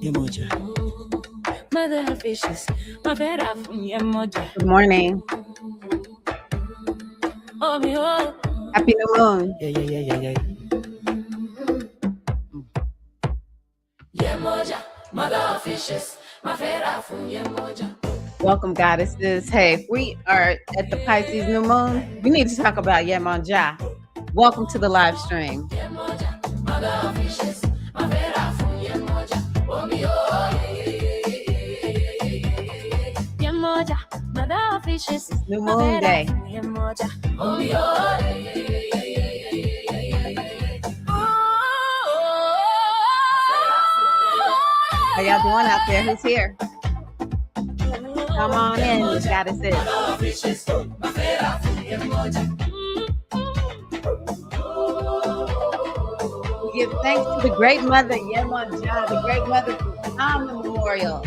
Yemoja. Mother of fishes, my vera from Yemoja. Good morning. Oh, me, oh. Happy new moon. Yeah. Yemoja, mother of fishes, my vera from Yemoja. Welcome, goddesses. Hey, if we are at the Pisces new moon, we need to talk about Yemoja. Welcome to the live stream. Yemoja, mother of fishes, my vera from Yemoja. Oh, me, oh, Yemoja, mother of fishes, It's new my moon vera day. from Yemoja. Oh, me, oh, How y'all doing out there? Who's here? Come on in, goddesses. We give thanks to the great mother, Yemoja, the great mother from time immemorial.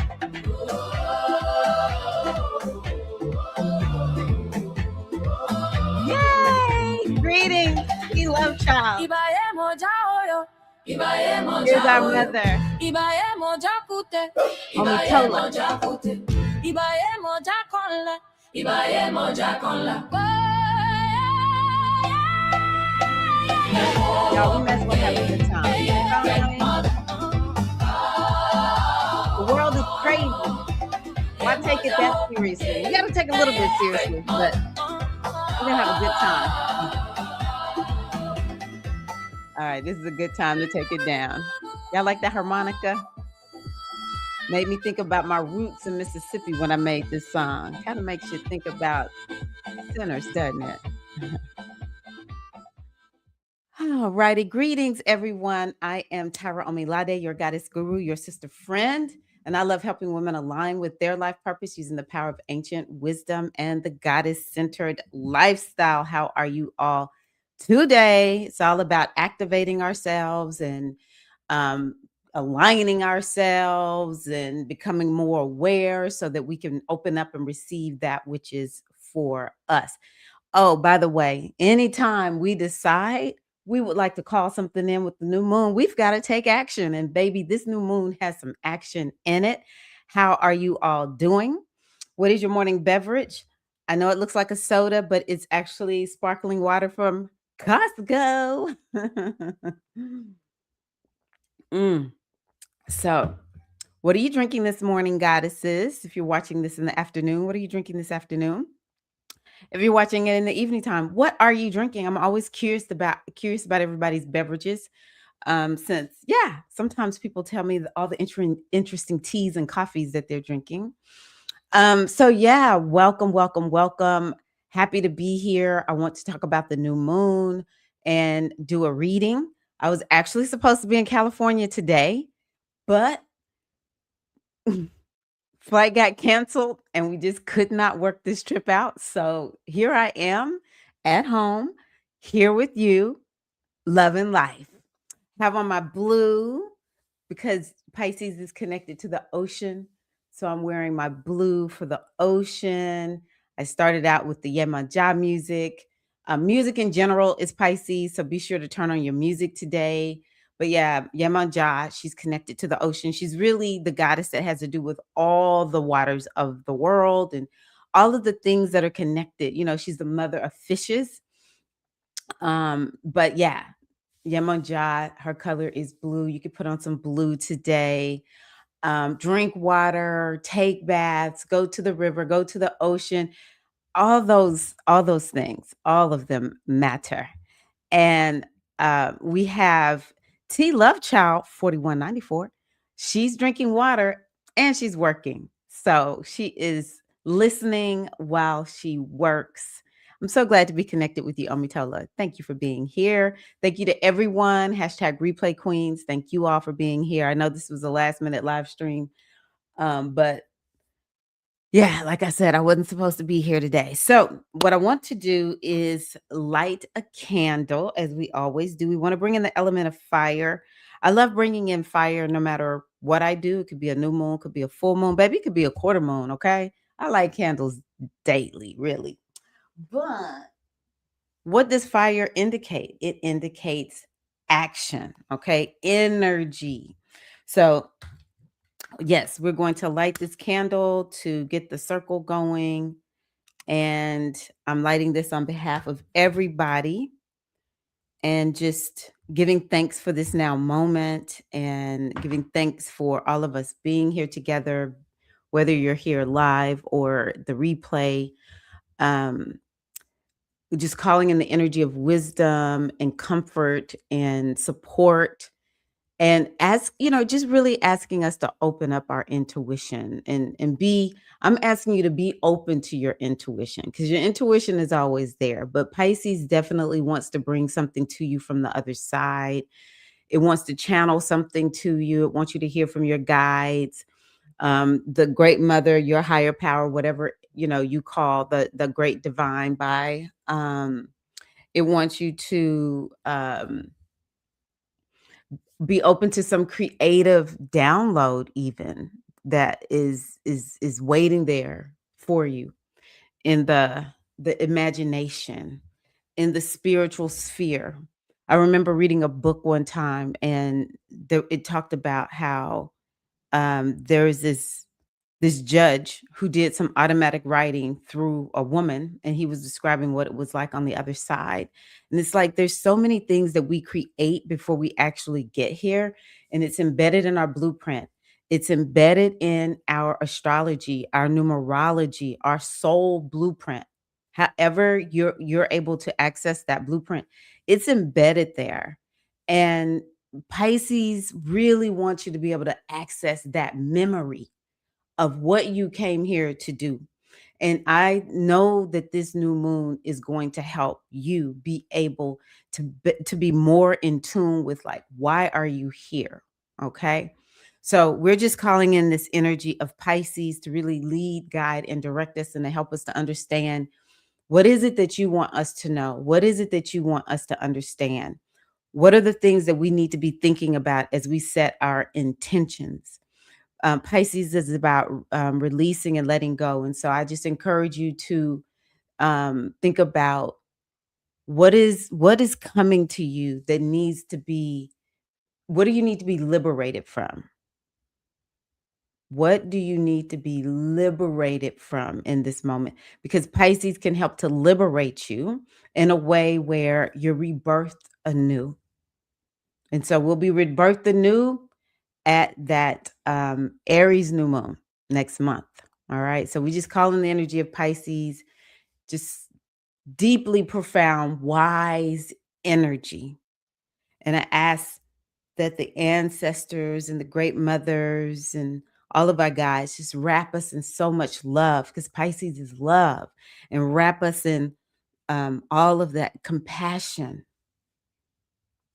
Yay! Greetings, we love child. Here's our mother, y'all, we might as well have a good time. You know what I mean? The world is crazy. Why take it that seriously? We got to take a little bit seriously, but we're going to have a good time. All right, this is a good time to take it down. Y'all like that harmonica? Made me think about my roots in Mississippi when I made this song. Kind of makes you think about sinners, doesn't it? All righty. Greetings, everyone. I am Tara Omilade, your goddess guru, your sister friend. And I love helping women align with their life purpose using the power of ancient wisdom and the goddess-centered lifestyle. How are you all today? It's all about activating ourselves and aligning ourselves and becoming more aware so that we can open up and receive that which is for us. Oh, by the way, anytime we decide we would like to call something in with the new moon, we've got to take action. And baby, this new moon has some action in it. How are you all doing? What is your morning beverage? I know it looks like a soda, but it's actually sparkling water from Costco. So, what are you drinking this morning, goddesses? If you're watching this in the afternoon, what are you drinking this afternoon? If you're watching it in the evening time, what are you drinking? I'm always curious about everybody's beverages. Since sometimes people tell me all the interesting teas and coffees that they're drinking. Welcome. Happy to be here. I want to talk about the new moon and do a reading. I was actually supposed to be in California today, but flight got canceled and we just could not work this trip out. So here I am at home, here with you, loving life. Have on my blue because Pisces is connected to the ocean. So I'm wearing my blue for the ocean. I started out with the Yemoja music. Music in general is Pisces, so be sure to turn on your music today. But yeah, Yemoja, she's connected to the ocean. She's really the goddess that has to do with all the waters of the world and all of the things that are connected. You know, she's the mother of fishes. But yeah, Yemoja, her color is blue. You could put on some blue today. Drink water, take baths, go to the river, go to the ocean. All those things, all of them matter. And we have T Love Child 4194. She's drinking water and she's working. So she is listening while she works. I'm so glad to be connected with you, Omitola. Thank you for being here. Thank you to everyone. Hashtag replay queens. Thank you all for being here. I know this was a last minute live stream, but yeah, like I said, I wasn't supposed to be here today. So what I want to do is light a candle, as we always do. We want to bring in the element of fire. I love bringing in fire no matter what I do. It could be a new moon, could be a full moon, baby, it could be a quarter moon, okay? I light candles daily, really. But what does fire indicate? It indicates action, okay? Energy. So, yes, we're going to light this candle to get the circle going. And I'm lighting this on behalf of everybody and just giving thanks for this now moment and giving thanks for all of us being here together, whether you're here live or the replay. Um, just calling in the energy of wisdom and comfort and support, and just really asking us to open up our intuition and be I'm asking you to be open to your intuition, because your intuition is always there, but Pisces definitely wants to bring something to you from the other side. It wants to channel something to you. It wants you to hear from your guides, the great mother, your higher power, whatever you call the great divine by. It wants you to be open to some creative download, even that is waiting there for you in the imagination, in the spiritual sphere. I remember reading a book one time, and it talked about how there is this judge who did some automatic writing through a woman, and he was describing what it was like on the other side. And it's like there's so many things that we create before we actually get here, and it's embedded in our blueprint. It's embedded in our astrology, our numerology, our soul blueprint. However you're able to access that blueprint, it's embedded there. And Pisces really wants you to be able to access that memory of what you came here to do. And I know that this new moon is going to help you be able to be more in tune with, like, why are you here? Okay. So we're just calling in this energy of Pisces to really lead, guide, and direct us, and to help us to understand, what is it that you want us to know? What is it that you want us to understand? What are the things that we need to be thinking about as we set our intentions? Pisces is about releasing and letting go. And so I just encourage you to think about, what is coming to you that needs to be, what do you need to be liberated from? What do you need to be liberated from in this moment? Because Pisces can help to liberate you in a way where you're rebirthed anew. And so we'll be rebirthed anew at that Aries new moon next month. All right. So we just call in the energy of Pisces, just deeply profound, wise energy. And I ask that the ancestors and the great mothers and all of our guides just wrap us in so much love, because Pisces is love, and wrap us in all of that compassion.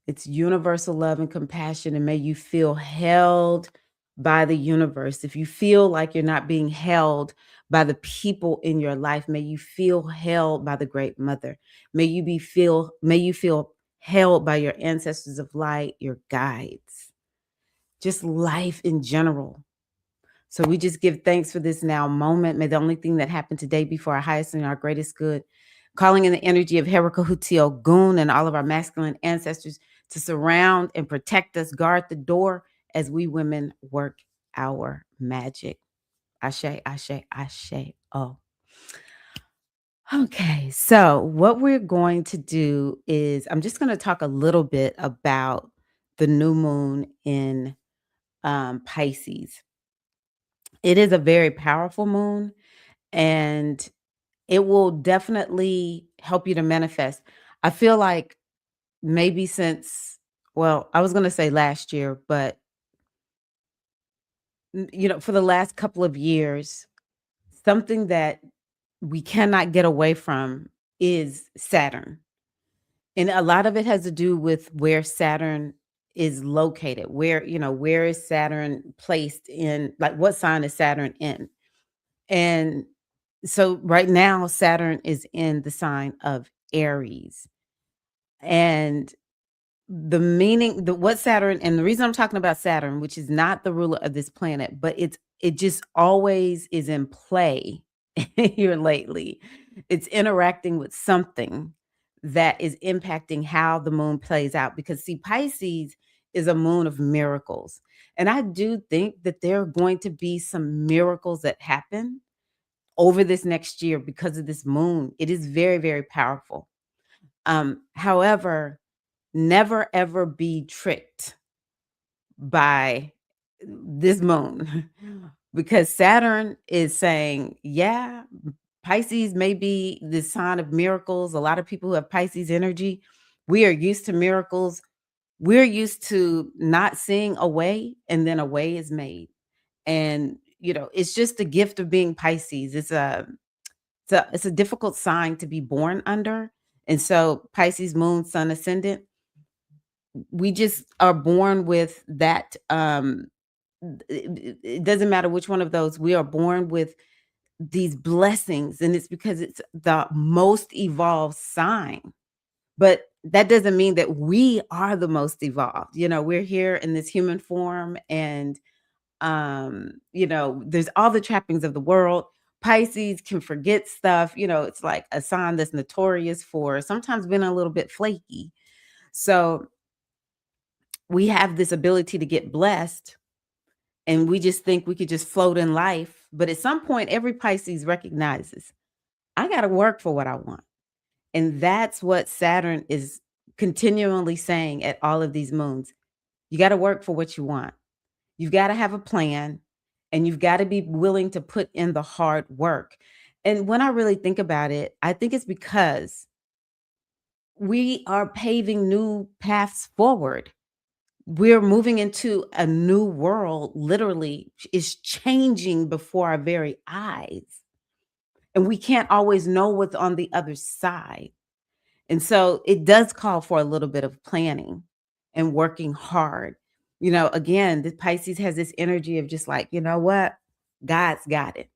It's universal love and compassion, and may you feel held by the universe. If you feel like you're not being held by the people in your life, may you feel held by the great mother. May you feel held by your ancestors of light, your guides, just life in general. So we just give thanks for this now moment. May the only thing that happened today be for our highest and our greatest good. Calling in the energy of Herakahuti Ogun and all of our masculine ancestors to surround and protect us, guard the door as we women work our magic. Ashe, ashe, ashe. Oh. Okay, so what we're going to do is I'm just going to talk a little bit about the new moon in Pisces. It is a very powerful moon, and it will definitely help you to manifest. I feel like maybe since, well, I was going to say last year, but for the last couple of years, something that we cannot get away from is Saturn. And a lot of it has to do with where Saturn is located. Where is Saturn placed in, like, what sign is Saturn in? And so right now, Saturn is in the sign of Aries. And the meaning, what Saturn, and the reason I'm talking about Saturn, which is not the ruler of this planet, but it just always is in play here lately. It's interacting with something that is impacting how the moon plays out. Because see, Pisces is a moon of miracles. And I do think that there are going to be some miracles that happen over this next year because of this moon. It is very, very powerful. However, never ever be tricked by this moon because Saturn is saying, yeah, Pisces may be the sign of miracles. A lot of people who have Pisces energy, we are used to miracles. We're used to not seeing a way and then a way is made. And it's just the gift of being Pisces. It's a difficult sign to be born under. And so Pisces moon, sun ascendant, we just are born with that. It doesn't matter which one of those, we are born with these blessings, and it's because it's the most evolved sign. But that doesn't mean that we are the most evolved. We're here in this human form, and there's all the trappings of the world. Pisces can forget stuff. It's like a sign that's notorious for sometimes being a little bit flaky. So we have this ability to get blessed, and we just think we could just float in life. But at some point, every Pisces recognizes, I got to work for what I want. And that's what Saturn is continually saying at all of these moons. You got to work for what you want. You've got to have a plan, and you've got to be willing to put in the hard work. And when I really think about it, I think it's because we are paving new paths forward. We're moving into a new world, literally is changing before our very eyes. And we can't always know what's on the other side. And so it does call for a little bit of planning and working hard. Again, the Pisces has this energy of just like, you know what? God's got it.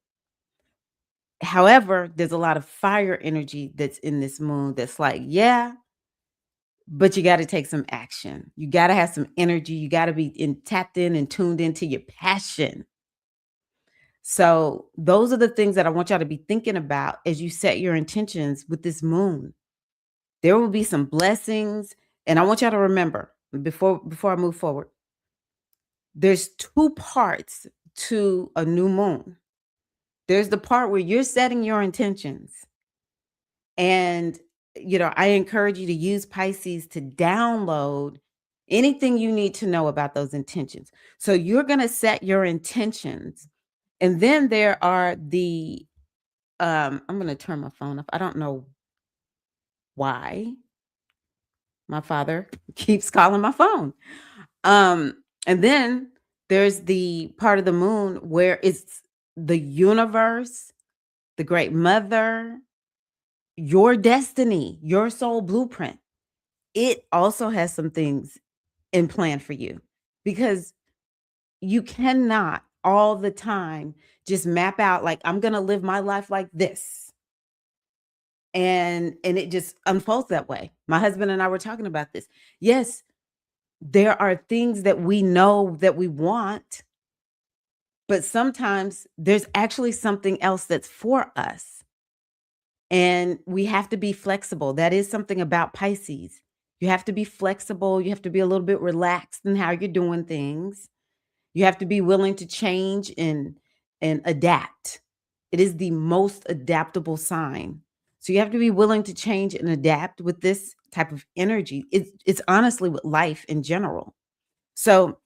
However, there's a lot of fire energy that's in this moon that's like, yeah, but you got to take some action. You got to have some energy. You got to be tapped in and tuned into your passion. So those are the things that I want y'all to be thinking about as you set your intentions with this moon. There will be some blessings, and I want y'all to remember before I move forward, there's two parts to a new moon. There's the part where you're setting your intentions, and I encourage you to use Pisces to download anything you need to know about those intentions. So you're going to set your intentions, and then there are the I'm going to turn my phone off. I don't know why my father keeps calling my phone. And then there's the part of the moon where it's the universe, the great mother, your destiny, your soul blueprint. It also has some things in plan for you, because you cannot all the time just map out like, I'm going to live my life like this. And it just unfolds that way. My husband and I were talking about this. Yes, there are things that we know that we want, but sometimes there's actually something else that's for us. And we have to be flexible. That is something about Pisces. You have to be flexible. You have to be a little bit relaxed in how you're doing things. You have to be willing to change and adapt. It is the most adaptable sign. So you have to be willing to change and adapt with this type of energy. It's honestly with life in general. So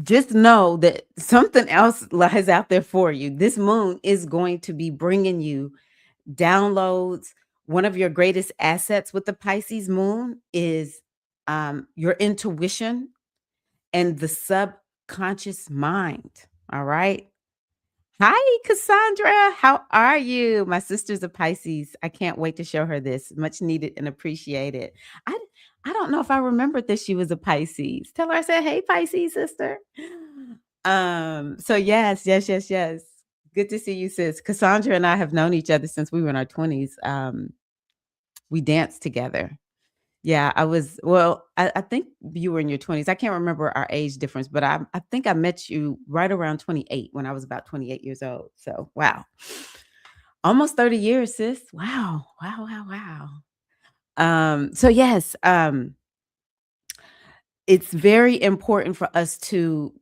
just know that something else lies out there for you. This moon is going to be bringing you downloads. One of your greatest assets with the Pisces moon is your intuition and the subconscious mind. All right. Hi, Cassandra. How are you? My sister's a Pisces. I can't wait to show her this. Much needed and appreciated. I I don't know if I remembered that she was a Pisces. Tell her I said, "Hey, Pisces sister." So yes, yes, yes, yes. Good to see you, sis. Cassandra and I have known each other since we were in our 20s. We danced together. Yeah, I think you were in your 20s. I can't remember our age difference, but I think I met you right around 28 when I was about 28 years old. So, wow. Almost 30 years, sis. Wow. Wow, wow, wow. So yes, it's very important for us to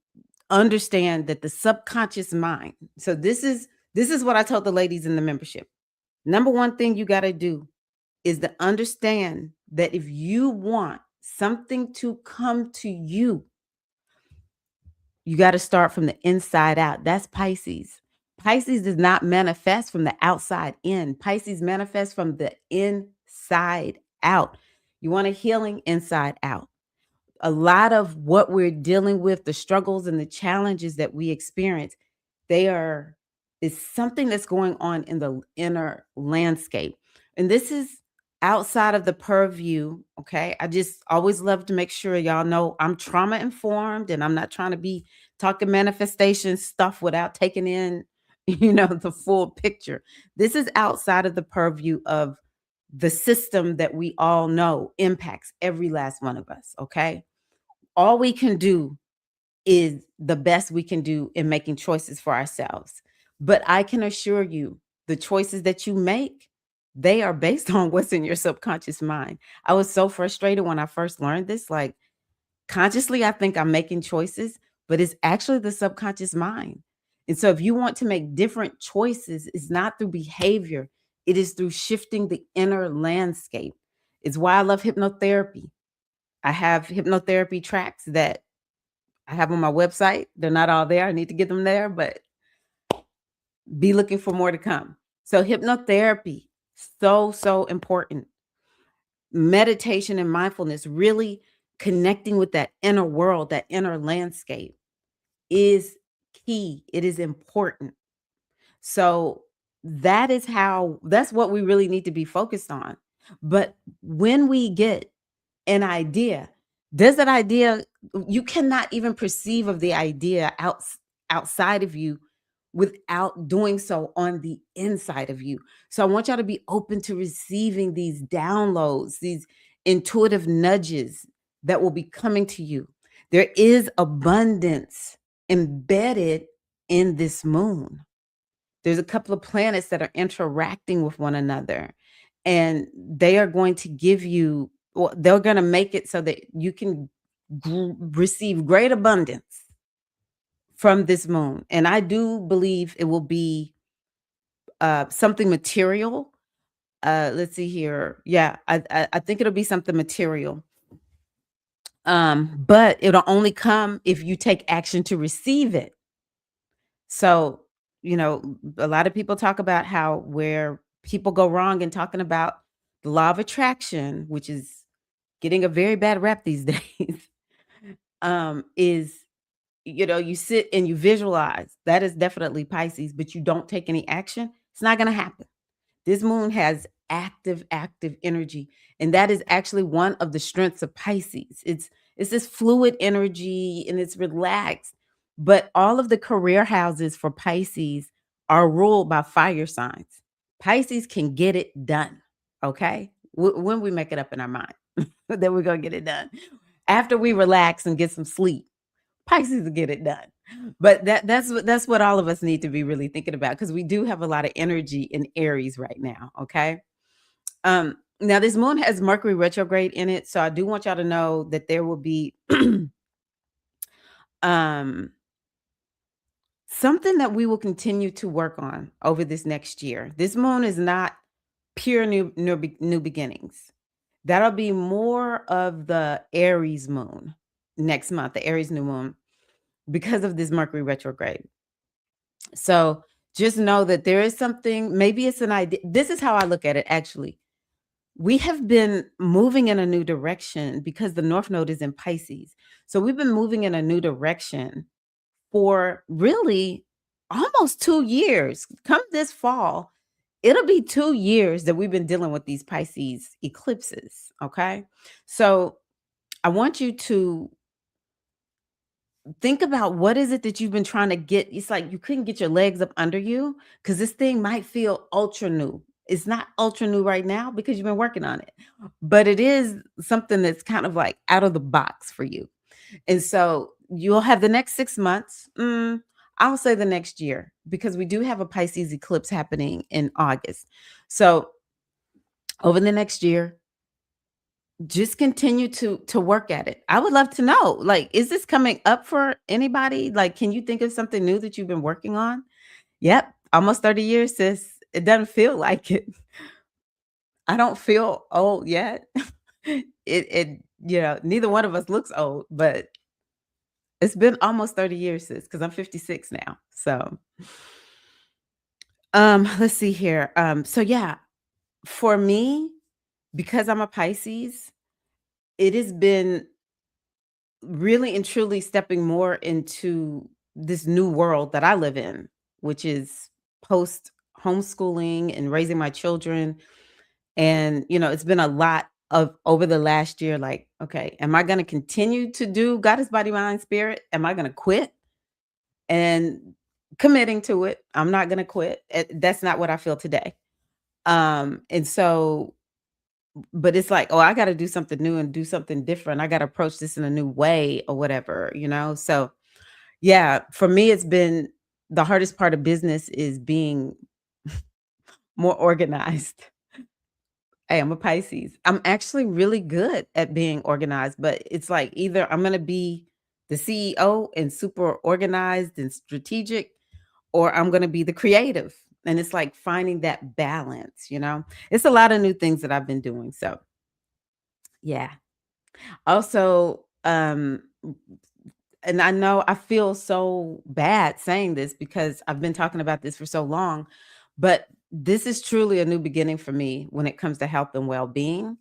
understand that the subconscious mind. So this is what I told the ladies in the membership. Number one thing you got to do is to understand that if you want something to come to you, you got to start from the inside out. That's Pisces. Pisces does not manifest from the outside in. Pisces manifests from the inside out. You want a healing inside out. A lot of what we're dealing with, the struggles and the challenges that we experience, they are is something that's going on in the inner landscape. And this is outside of the purview. Okay. I just always love to make sure y'all know I'm trauma informed and I'm not trying to be talking manifestation stuff without taking in, the full picture. This is outside of the purview of the system that we all know impacts every last one of us. Okay. All we can do is the best we can do in making choices for ourselves. But I can assure you, the choices that you make, they are based on what's in your subconscious mind. I was so frustrated when I first learned this. Like, consciously, I think I'm making choices, but it's actually the subconscious mind. And so, if you want to make different choices, it's not through behavior, it is through shifting the inner landscape. It's why I love hypnotherapy. I have hypnotherapy tracks that I have on my website. They're not all there. I need to get them there, but be looking for more to come. So hypnotherapy, so important. Meditation and mindfulness, really connecting with that inner world, that inner landscape is key. It is important. So that's what we really need to be focused on. But when we get an idea, does that idea, you cannot even perceive of the idea outside of you without doing so on the inside of you. So I want y'all to be open to receiving these downloads, these intuitive nudges that will be coming to you. There is abundance embedded in this moon. There's a couple of planets that are interacting with one another, and they are going to give you, well, they're going to make it so that you can receive great abundance from this moon. And I do believe it will be something material. Let's see here. Yeah, I think it'll be something material. But it'll only come if you take action to receive it. So, a lot of people talk about how where people go wrong in talking about the law of attraction, which is getting a very bad rap these days, is, you sit and you visualize. That is definitely Pisces, but you don't take any action. It's not going to happen. This moon has active energy, and that is actually one of the strengths of Pisces. It's this fluid energy and it's relaxed. But all of the career houses for Pisces are ruled by fire signs. Pisces can get it done, okay? When we make it up in our mind that we're going to get it done. After we relax and get some sleep, Pisces will get it done. But that's what all of us need to be really thinking about, because we do have a lot of energy in Aries right now. Okay. Now this moon has Mercury retrograde in it. So I do want y'all to know that there will be um something that we will continue to work on over this next year. This moon is not pure new beginnings. That'll be more of the Aries moon next month, the Aries new moon, because of this Mercury retrograde. So just know that there is something, maybe it's an idea. This is how I look at it, actually. We have been moving in a new direction because the North Node is in Pisces. So we've been moving in a new direction for really almost 2 years. Come this fall, it'll be 2 years that we've been dealing with these Pisces eclipses. Okay. So I want you to think about what is it that you've been trying to get. It's like you couldn't get your legs up under you because this thing might feel ultra new. It's not ultra new right now because you've been working on it, but it is something that's kind of like out of the box for you. And so you'll have the next 6 months. I'll say the next year, because we do have a Pisces eclipse happening in August. So over the next year, just continue to work at it. I would love to know, like, is this coming up for anybody? Like, can you think of something new that you've been working on? Yep, almost 30 years, sis. It doesn't feel like it. I don't feel old yet. Neither one of us looks old, but it's been almost 30 years, sis, because I'm 56 now. So, let's see here. So yeah, for me, because I'm a Pisces, it has been really and truly stepping more into this new world that I live in, which is post homeschooling and raising my children. And, it's been a lot of over the last year, like, okay, am I going to continue to do Goddess Body Mind Spirit? Am I going to quit? And committing to it, I'm not going to quit. That's not what I feel today. And so, but it's like, oh, I got to do something new and do something different. I got to approach this in a new way or whatever. So, yeah, for me, it's been the hardest part of business is being more organized. Hey, I'm a Pisces. I'm actually really good at being organized, but it's like either I'm going to be the CEO and super organized and strategic, or I'm going to be the creative. And it's like finding that balance. It's a lot of new things that I've been doing. So, yeah. Also, and I know I feel so bad saying this because I've been talking about this for so long, but this is truly a new beginning for me when it comes to health and well-being.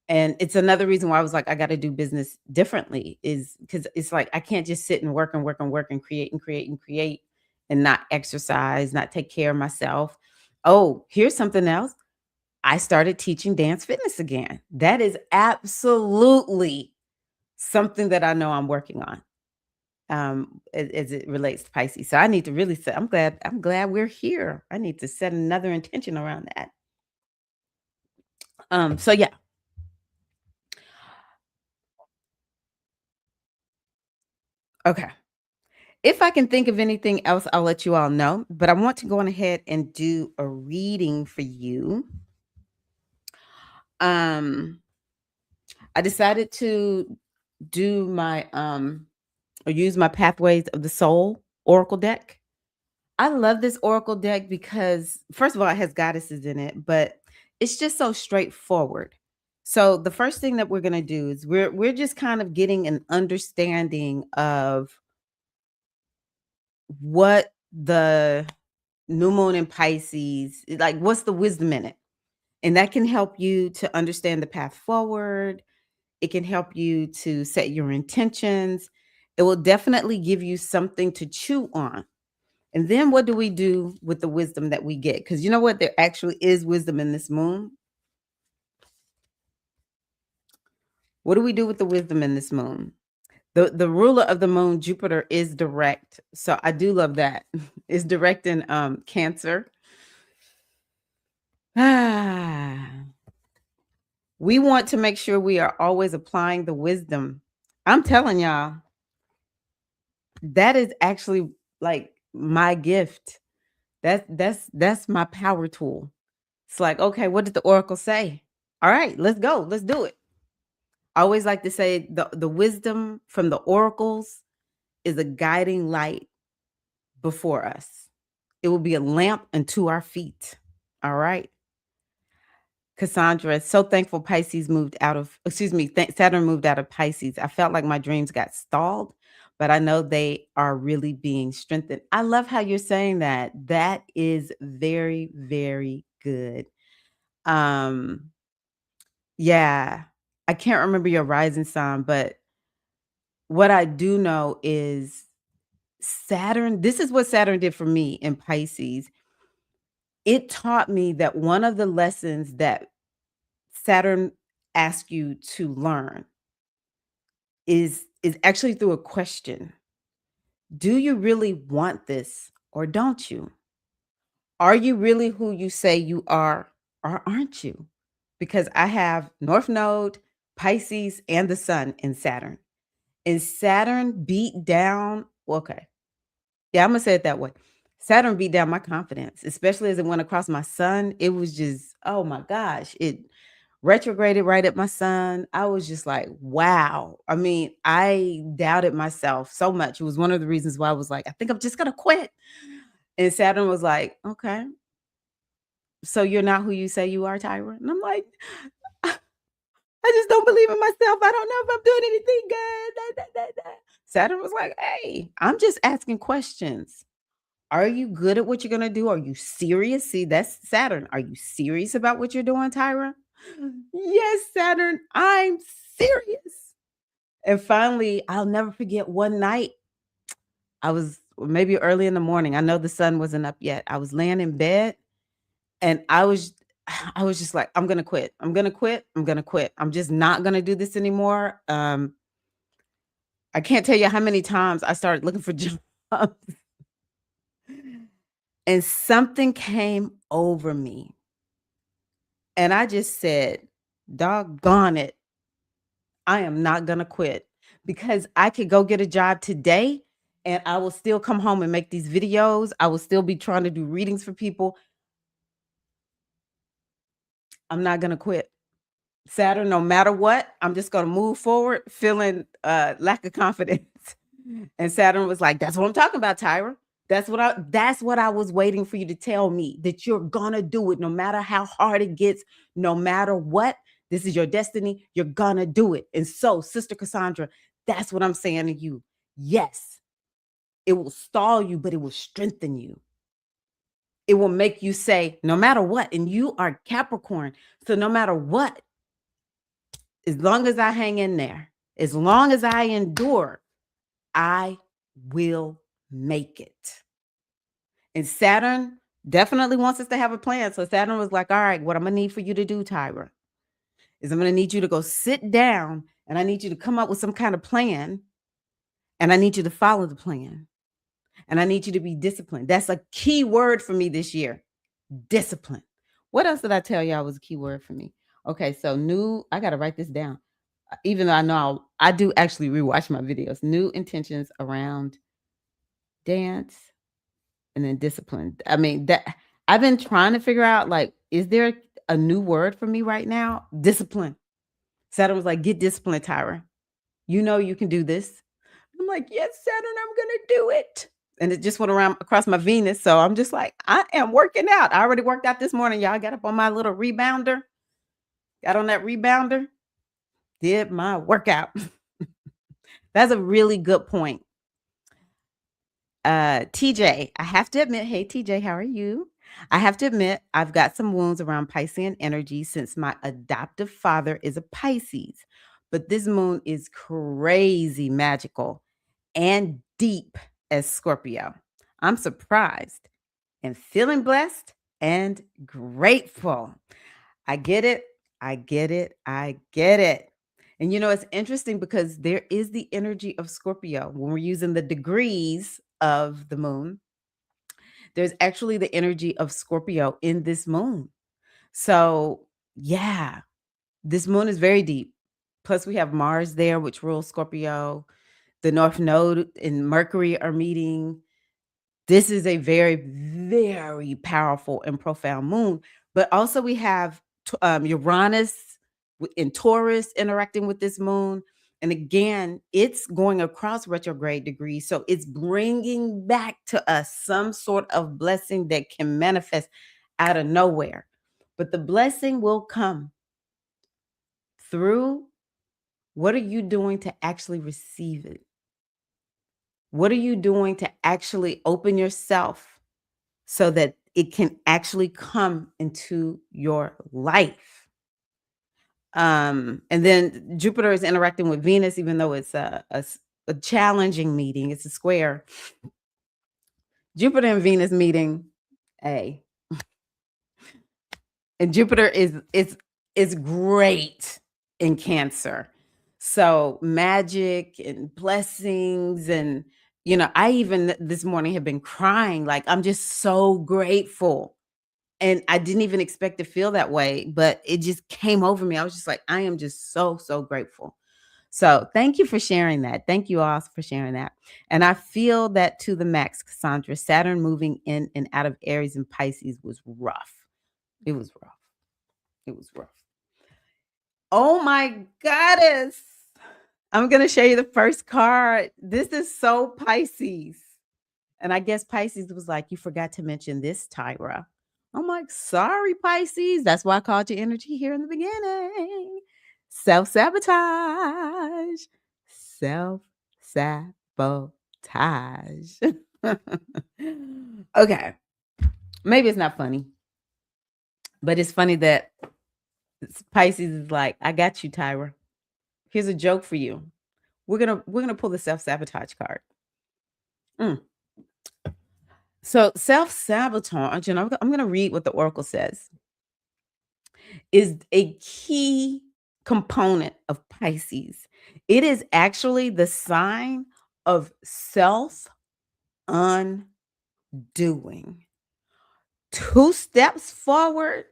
And it's another reason why I was like, I got to do business differently, is because it's like I can't just sit and work and work and work and create and create and create and not exercise, not take care of myself. Oh, here's something else. I started teaching dance fitness again. That is absolutely something that I know I'm working on, as it relates to Pisces. So I need to really say, I'm glad we're here. I need to set another intention around that. So yeah. Okay. If I can think of anything else, I'll let you all know. But I want to go on ahead and do a reading for you. Um, I decided to do my or use my Pathways of the Soul Oracle deck. I love this Oracle deck because first of all, it has goddesses in it, but it's just so straightforward. So the first thing that we're gonna do is we're just kind of getting an understanding of what the new moon in Pisces, like what's the wisdom in it? And that can help you to understand the path forward. It can help you to set your intentions. It will definitely give you something to chew on. And then what do we do with the wisdom that we get? Because you know what? There actually is wisdom in this moon. What do we do with the wisdom in this moon? The ruler of the moon, Jupiter, is direct. So I do love that. It's direct in Cancer. Ah, we want to make sure we are always applying the wisdom. I'm telling y'all, that is actually like my gift. That's my power tool. It's like, okay, what did the oracle say? All right, let's go. Let's do it. I always like to say the wisdom from the oracles is a guiding light before us. It will be a lamp unto our feet. All right. Cassandra, so thankful Pisces moved out of, excuse me, Saturn moved out of Pisces. I felt like my dreams got stalled, but I know they are really being strengthened. I love how you're saying that. That is very, very good. Um, yeah, I can't remember your rising sign, but what I do know is Saturn, this is what Saturn did for me in Pisces. It taught me that one of the lessons that Saturn asks you to learn is actually through a question. Do you really want this or don't you? Are you really who you say you are or aren't you? Because I have North Node, Pisces, and the Sun in Saturn. And Saturn beat down, okay. Yeah, I'm gonna say it that way. Saturn beat down my confidence, especially as it went across my Sun. It was just, oh my gosh, it retrograded right at my sun. I was just like, wow. I mean, I doubted myself so much. It was one of the reasons why I was like, I think I'm just going to quit. And Saturn was like, okay, so you're not who you say you are, Tyra. And I'm like, I just don't believe in myself. I don't know if I'm doing anything good. Da, da, da, da. Saturn was like, hey, I'm just asking questions. Are you good at what you're going to do? Are you serious? See, that's Saturn. Are you serious about what you're doing, Tyra? Yes, Saturn, I'm serious. And finally, I'll never forget one night. I was maybe early in the morning. I know the sun wasn't up yet. I was laying in bed and I was just like, I'm gonna quit. I'm gonna quit. I'm gonna quit. I'm just not gonna do this anymore. I can't tell you how many times I started looking for jobs. And something came over me. And I just said, doggone it. I am not gonna quit because I could go get a job today and I will still come home and make these videos. I will still be trying to do readings for people. I'm not gonna quit. Saturn, no matter what, I'm just gonna move forward feeling lack of confidence. And Saturn was like, that's what I'm talking about, Tyra. That's what I was waiting for you to tell me, that you're gonna do it no matter how hard it gets, no matter what. This is your destiny. You're gonna do it. And so, Sister Cassandra, that's what I'm saying to you. Yes, it will stall you, but it will strengthen you. It will make you say, no matter what, and you are Capricorn. So no matter what, as long as I hang in there, as long as I endure, I will make it. And Saturn definitely wants us to have a plan. So Saturn was like, all right, what I'm going to need for you to do, Tyra, is I'm going to need you to go sit down and I need you to come up with some kind of plan. And I need you to follow the plan. And I need you to be disciplined. That's a key word for me this year. Discipline. What else did I tell y'all was a key word for me? Okay, so I got to write this down. Even though I know I do actually rewatch my videos. New intentions around dance and then discipline. I mean, that I've been trying to figure out, like, is there a new word for me right now? Discipline. Saturn was like, get disciplined, Tyra. You know you can do this. I'm like, yes, Saturn, I'm gonna do it. And it just went around across my Venus. So I'm just like, I am working out. I already worked out this morning. Y'all got up on my little rebounder. Got on that rebounder. Did my workout. That's a really good point. TJ, I have to admit, hey TJ, how are you? I have to admit, I've got some wounds around Piscean energy since my adoptive father is a Pisces. But this moon is crazy magical and deep as Scorpio. I'm surprised and feeling blessed and grateful. I get it. I get it. I get it. And it's interesting because there is the energy of Scorpio when we're using the degrees of the moon. There's actually the energy of Scorpio in this moon. So, yeah, this moon is very deep. Plus, we have Mars there, which rules Scorpio. The North Node and Mercury are meeting. This is a very, very powerful and profound moon. But also, we have Uranus in Taurus interacting with this moon. And again, it's going across retrograde degrees. So it's bringing back to us some sort of blessing that can manifest out of nowhere. But the blessing will come through what are you doing to actually receive it? What are you doing to actually open yourself so that it can actually come into your life? And then Jupiter is interacting with Venus, even though it's a challenging meeting. It's a square. Jupiter and Venus meeting, A. And Jupiter is great in Cancer. So magic and blessings and I even this morning have been crying, like I'm just so grateful. And I didn't even expect to feel that way, but it just came over me. I was just like, I am just so, so grateful. So thank you for sharing that. Thank you all for sharing that. And I feel that to the max, Cassandra. Saturn moving in and out of Aries and Pisces was rough. It was rough. It was rough. Oh my goddess. I'm going to show you the first card. This is so Pisces. And I guess Pisces was like, you forgot to mention this, Tyra. I'm like, sorry, Pisces. That's why I called your energy here in the beginning. Self-sabotage. Self-sabotage. Okay. Maybe it's not funny, but it's funny that Pisces is like, I got you, Tyra. Here's a joke for you. We're gonna pull the self-sabotage card. So self-sabotage, and I'm gonna read what the oracle says, is a key component of Pisces. It is actually the sign of self undoing. 2 steps forward,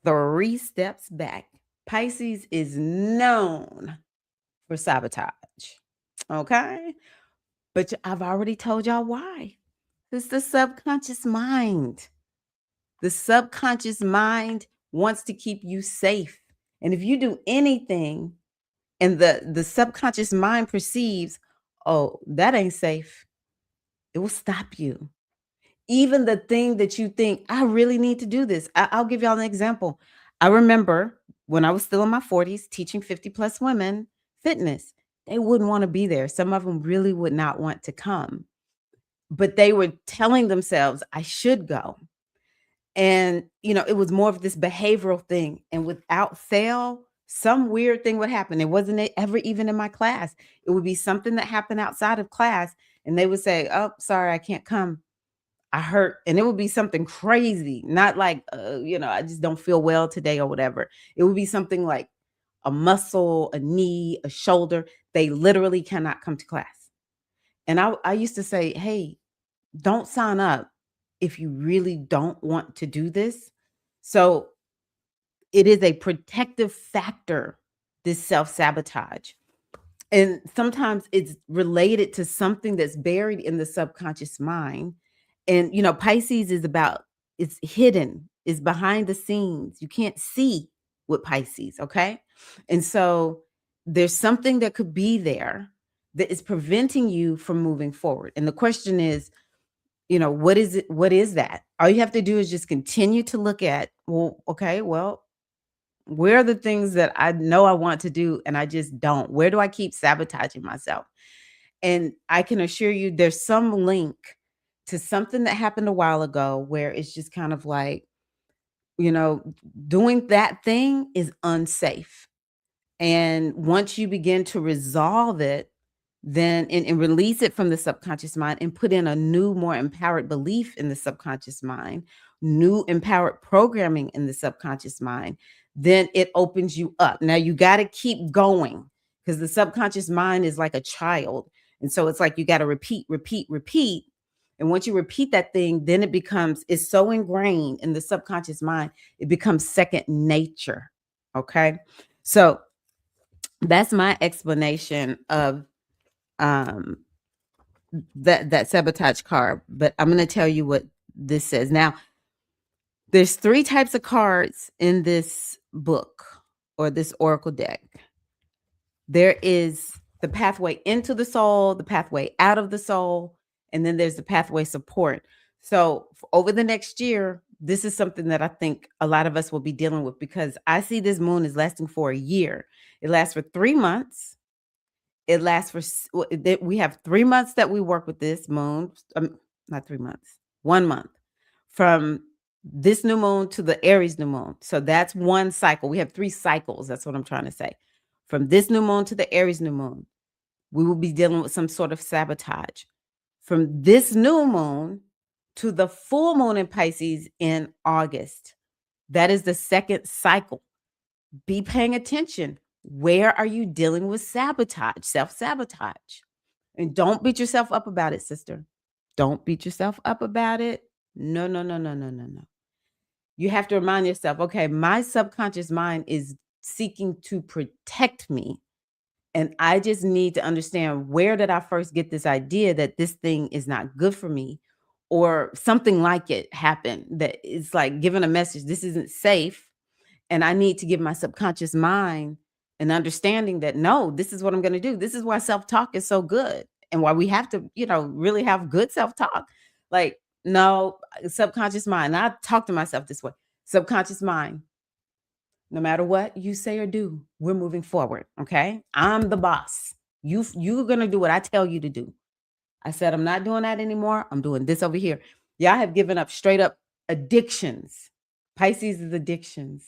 3 steps back. Pisces is known for sabotage. Okay? But I've already told y'all why. It's the subconscious mind. The subconscious mind wants to keep you safe. And if you do anything and the subconscious mind perceives, oh, that ain't safe, it will stop you. Even the thing that you think, I really need to do this. I'll give y'all an example. I remember when I was still in my 40s teaching 50 plus women fitness, they wouldn't want to be there. Some of them really would not want to come, but they were telling themselves, I should go. And, it was more of this behavioral thing. And without fail, some weird thing would happen. It wasn't ever even in my class. It would be something that happened outside of class. And they would say, oh, sorry, I can't come. I hurt. And it would be something crazy, not like, I just don't feel well today or whatever. It would be something like a muscle, a knee, a shoulder. They literally cannot come to class. And I used to say, hey, don't sign up if you really don't want to do this. So it is a protective factor, this self-sabotage. And sometimes it's related to something that's buried in the subconscious mind. And, Pisces is it's hidden, it's behind the scenes. You can't see with Pisces, okay? And so there's something that could be there that is preventing you from moving forward. And the question is, what is it? What is that? All you have to do is just continue to look at, well, okay, well, where are the things that I know I want to do and I just don't? Where do I keep sabotaging myself? And I can assure you there's some link to something that happened a while ago where it's just kind of like, doing that thing is unsafe. And once you begin to resolve it, then and release it from the subconscious mind and put in a new, more empowered belief in the subconscious mind, new empowered programming in the subconscious mind, then it opens you up. Now you got to keep going because the subconscious mind is like a child. And so it's like you got to repeat, repeat, repeat. And once you repeat that thing, then it's so ingrained in the subconscious mind, it becomes second nature. Okay. So that's my explanation of that sabotage card, but I'm going to tell you what this says. Now, there's 3 types of cards in this book or this oracle deck. There is the pathway into the soul, the pathway out of the soul, and then there's the pathway support. So over the next year, this is something that I think a lot of us will be dealing with because I see this moon is lasting for a year. It lasts for 3 months. It lasts we have 3 months that we work with this moon, not 3 months, 1 month from this new moon to the Aries new moon. So that's one cycle. We have 3 cycles. That's what I'm trying to say. From this new moon to the Aries new moon, we will be dealing with some sort of sabotage. From this new moon to the full moon in Pisces in August, that is the second cycle. Be paying attention. Where are you dealing with sabotage, self-sabotage? And don't beat yourself up about it, sister. Don't beat yourself up about it. No, no, no, no, no, no, no. You have to remind yourself, okay, my subconscious mind is seeking to protect me. And I just need to understand, where did I first get this idea that this thing is not good for me? Or something like it happened that it's like giving a message, this isn't safe. And I need to give my subconscious mind and understanding that, no, this is what I'm going to do. This is why self-talk is so good and why we have to, really have good self-talk. Like, no, subconscious mind. And I talk to myself this way. Subconscious mind, no matter what you say or do, we're moving forward. Okay. I'm the boss. You're gonna do what I tell you to do. I said I'm not doing that anymore. I'm doing this over here. Yeah, I have given up straight up addictions. Pisces is addictions.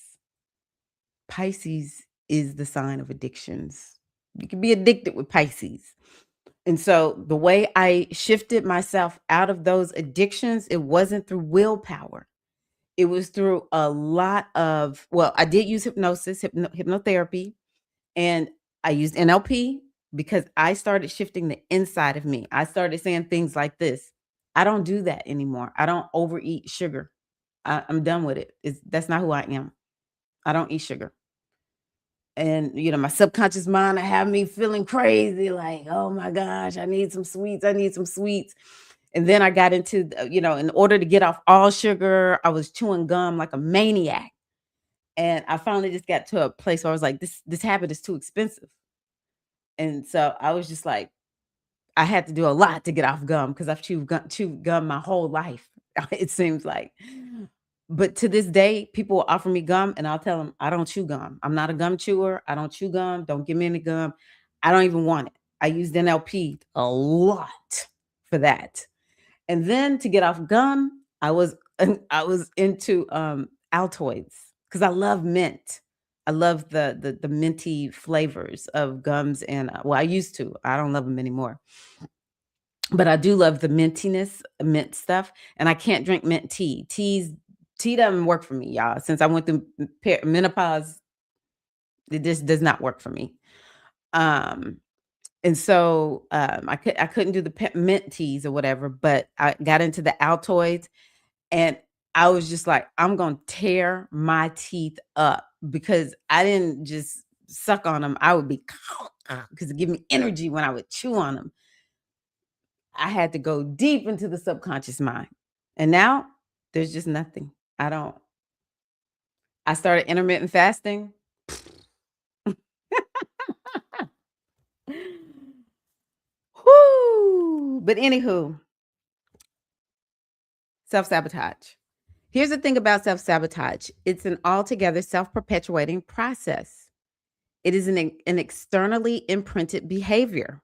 Pisces is the sign of addictions. You can be addicted with Pisces. And so the way I shifted myself out of those addictions, it wasn't through willpower. It was through a lot of, well, I did use hypnosis, hypnotherapy, and I used NLP because I started shifting the inside of me. I started saying things like this: I don't do that anymore. I don't overeat sugar. I'm done with it. That's not who I am. I don't eat sugar. And my subconscious mind, I have me feeling crazy, like, oh my gosh, I need some sweets. I need some sweets. And then I got into, in order to get off all sugar, I was chewing gum like a maniac. And I finally just got to a place where I was like, this habit is too expensive. And so I was just like, I had to do a lot to get off gum because I've chewed gum my whole life, it seems like. But to this day, people will offer me gum and I'll tell them, I don't chew gum. I'm not a gum chewer. I don't chew gum. Don't give me any gum. I don't even want it. I used NLP a lot for that. And then to get off gum, I was into Altoids because I love mint. I love the minty flavors of gums, and well, I used to. I don't love them anymore, but I do love the mintiness, mint stuff. And I can't drink mint tea. Tea doesn't work for me, y'all. Since I went through menopause, it just does not work for me. Um, and so I couldn't do the mint teas or whatever, but I got into the Altoids. And I was just like, I'm gonna tear my teeth up because I didn't just suck on them. I would be because it give me energy when I would chew on them. I had to go deep into the subconscious mind. And now there's just nothing. I don't. I started intermittent fasting. Whoo! But anywho, self-sabotage. Here's the thing about self-sabotage. It's an altogether self-perpetuating process. It is an externally imprinted behavior,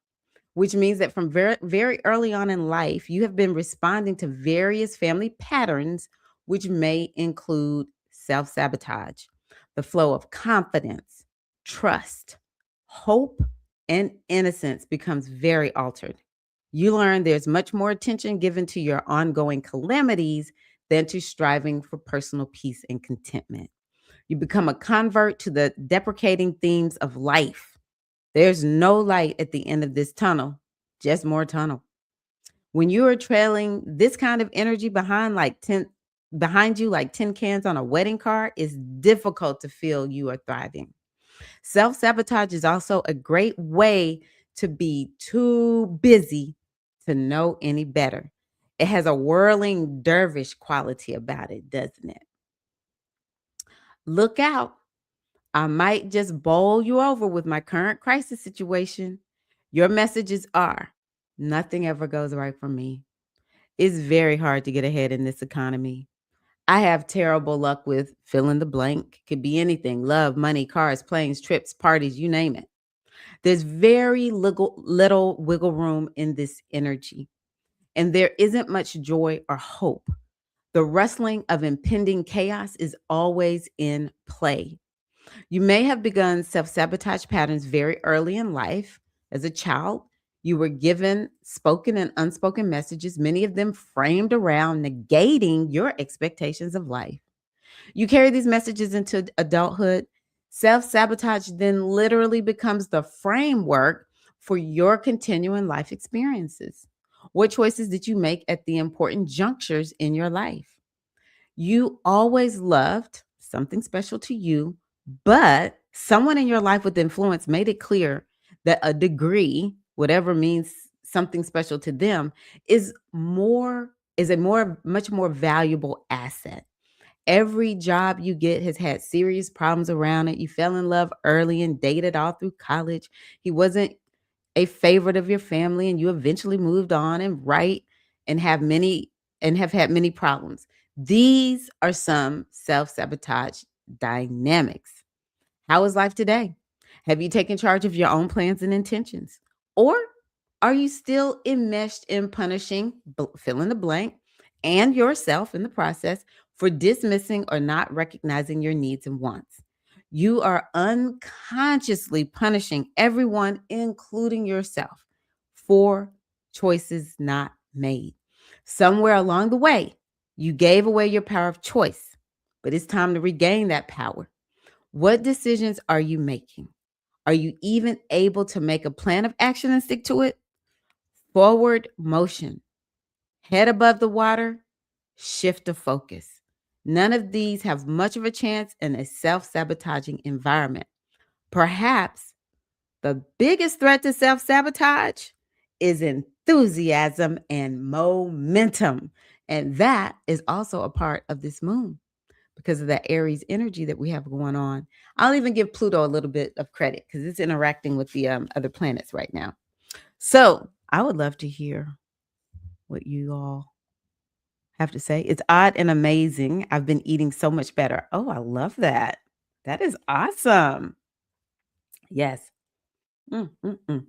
which means that from very, very early on in life, you have been responding to various family patterns, which may include self-sabotage. The flow of confidence, trust, hope, and innocence becomes very altered. You learn there's much more attention given to your ongoing calamities than to striving for personal peace and contentment. You become a convert to the deprecating themes of life. There's no light at the end of this tunnel, just more tunnel. When you are trailing this kind of energy behind you like tin cans on a wedding card, it's difficult to feel you are thriving. Self-sabotage is also a great way to be too busy to know any better. It has a whirling dervish quality about it, doesn't it? Look out. I might just bowl you over with my current crisis situation. Your messages are nothing ever goes right for me. It's very hard to get ahead in this economy. I have terrible luck with fill in the blank. Could be anything: love, money, cars, planes, trips, parties, you name it. There's very little wiggle room in this energy, and there isn't much joy or hope. The rustling of impending chaos is always in play. You may have begun self sabotage patterns very early in life. As a child, you were given spoken and unspoken messages, many of them framed around negating your expectations of life. You carry these messages into adulthood. Self sabotage then literally becomes the framework for your continuing life experiences. What choices did you make at the important junctures in your life? You always loved something special to you, but someone in your life with influence made it clear that a degree, whatever means something special to them, is much more valuable asset. Every job you get has had serious problems around it. You fell in love early and dated all through college. He wasn't a favorite of your family, and you eventually moved on and have had many problems. These are some self-sabotage dynamics. How is life today? Have you taken charge of your own plans and intentions? Or are you still enmeshed in punishing, fill in the blank, and yourself in the process for dismissing or not recognizing your needs and wants? You are unconsciously punishing everyone, including yourself, for choices not made. Somewhere along the way, you gave away your power of choice, but it's time to regain that power. What decisions are you making? Are you even able to make a plan of action and stick to it? Forward motion, head above the water, shift of focus. None of these have much of a chance in a self-sabotaging environment. Perhaps the biggest threat to self-sabotage is enthusiasm and momentum. And that is also a part of this moon because of that Aries energy that we have going on. I'll even give Pluto a little bit of credit because it's interacting with the other planets right now. So I would love to hear what you all have to say. It's odd and amazing. I've been eating so much better. Oh, I love that. That is awesome. Yes. Mm-mm-mm.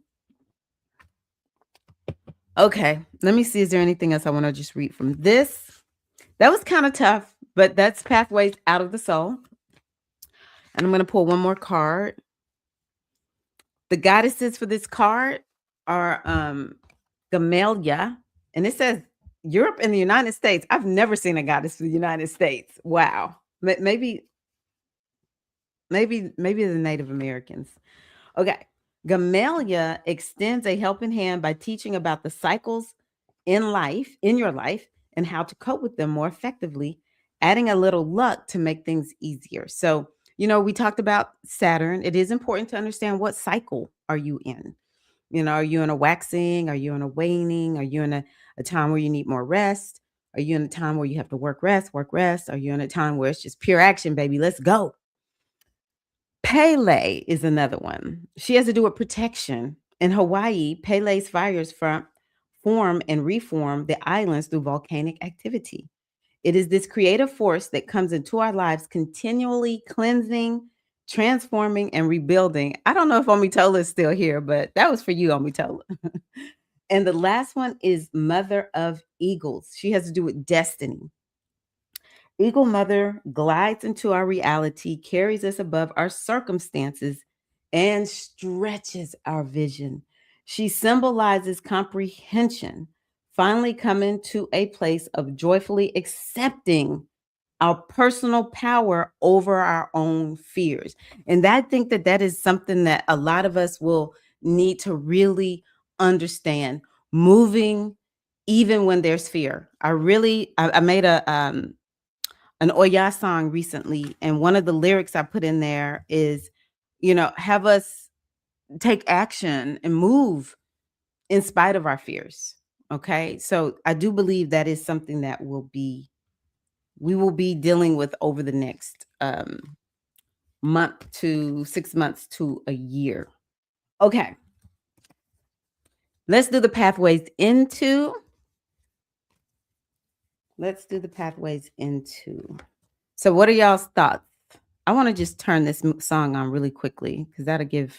Okay, let me see. Is there anything else I want to just read from this? That was kind of tough, but that's Pathways Out of the Soul. And I'm going to pull one more card. The goddesses for this card are Yemoja, and it says Europe and the United States. I've never seen a goddess for the United States. Wow. Maybe the Native Americans. Okay. Yemoja extends a helping hand by teaching about the cycles in your life, and how to cope with them more effectively, adding a little luck to make things easier. So, we talked about Saturn. It is important to understand what cycle are you in. Are you in a waxing? Are you in a waning? Are you in a time where you need more rest? Are you in a time where you have to work, rest? Are you in a time where it's just pure action, baby? Let's go. Pele is another one. She has to do with protection. In Hawaii, Pele's fires form and reform the islands through volcanic activity. It is this creative force that comes into our lives, continually cleansing, transforming, and rebuilding. I don't know if Omitola is still here, but that was for you, Omitola. And the last one is Mother of Eagles. She has to do with destiny. Eagle Mother glides into our reality, carries us above our circumstances, and stretches our vision. She symbolizes comprehension, finally coming to a place of joyfully accepting our personal power over our own fears. And I think that is something that a lot of us will need to really understand, moving even when there's fear. I made an Oya song recently, and one of the lyrics I put in there is, have us take action and move in spite of our fears. Okay. So I do believe that is something that we will be dealing with over the next month to 6 months to a year. Okay. Let's do the pathways into. So what are y'all's thoughts? I want to just turn this song on really quickly because that'll give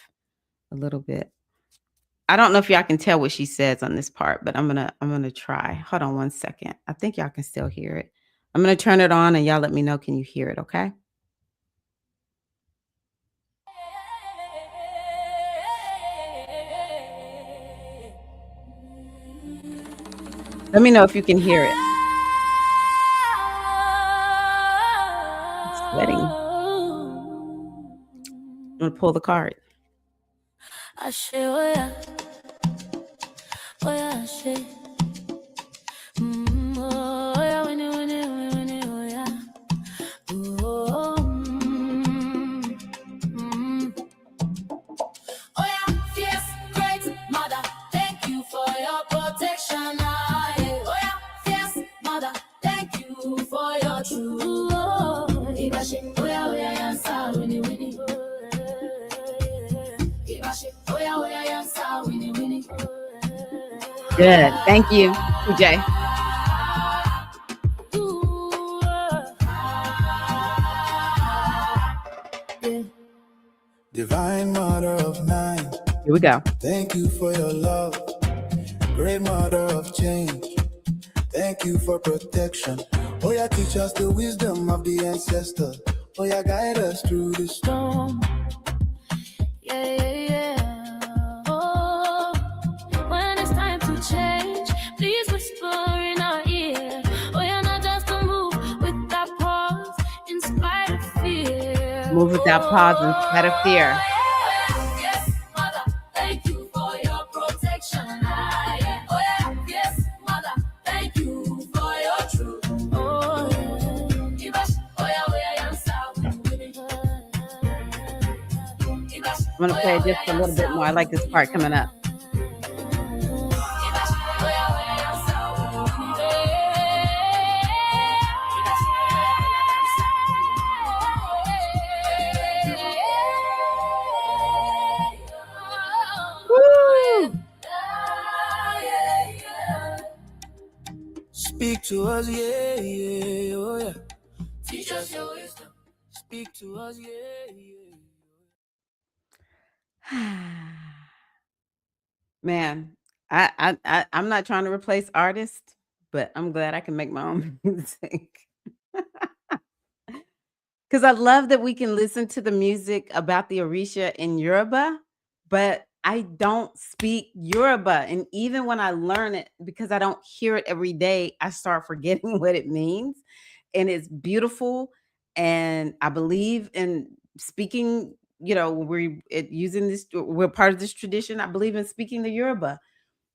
a little bit. I don't know if y'all can tell what she says on this part, but I'm gonna try. Hold on one second. I think y'all can still hear it. I'm gonna turn it on and y'all let me know. Can you hear it? Okay. Let me know if you can hear it. I'm sweating. I'm gonna pull the card. For your truth. Good. Thank you, PJ. Divine Mother of Nine, Here we go. thank you for your love. Great Mother of Change, thank you for protection. Oh yeah, teach us the wisdom of the ancestors. Oh yeah, guide us through the storm. Yeah, yeah, yeah. Oh, when it's time to change, please whisper in our ear. Oh yeah, not just to move with that pause in spite of fear. Move without pause in spite of fear. Yes, Mother, thank you for your protection. Oh yeah, yes, Mother, thank you for your truth. Oh yeah, give us, oh yeah, I'm going to play it just a little bit more. I like this part coming up. Woo! Speak to us, yeah, yeah, oh yeah. Teach us your wisdom. Speak to us, yeah, yeah. Man, I'm not trying to replace artists, but I'm glad I can make my own music. Because I love that we can listen to the music about the Orisha in Yoruba, but I don't speak Yoruba. And even when I learn it, because I don't hear it every day, I start forgetting what it means. And it's beautiful. And I believe in speaking, using this, we're part of this tradition. I believe in speaking the Yoruba,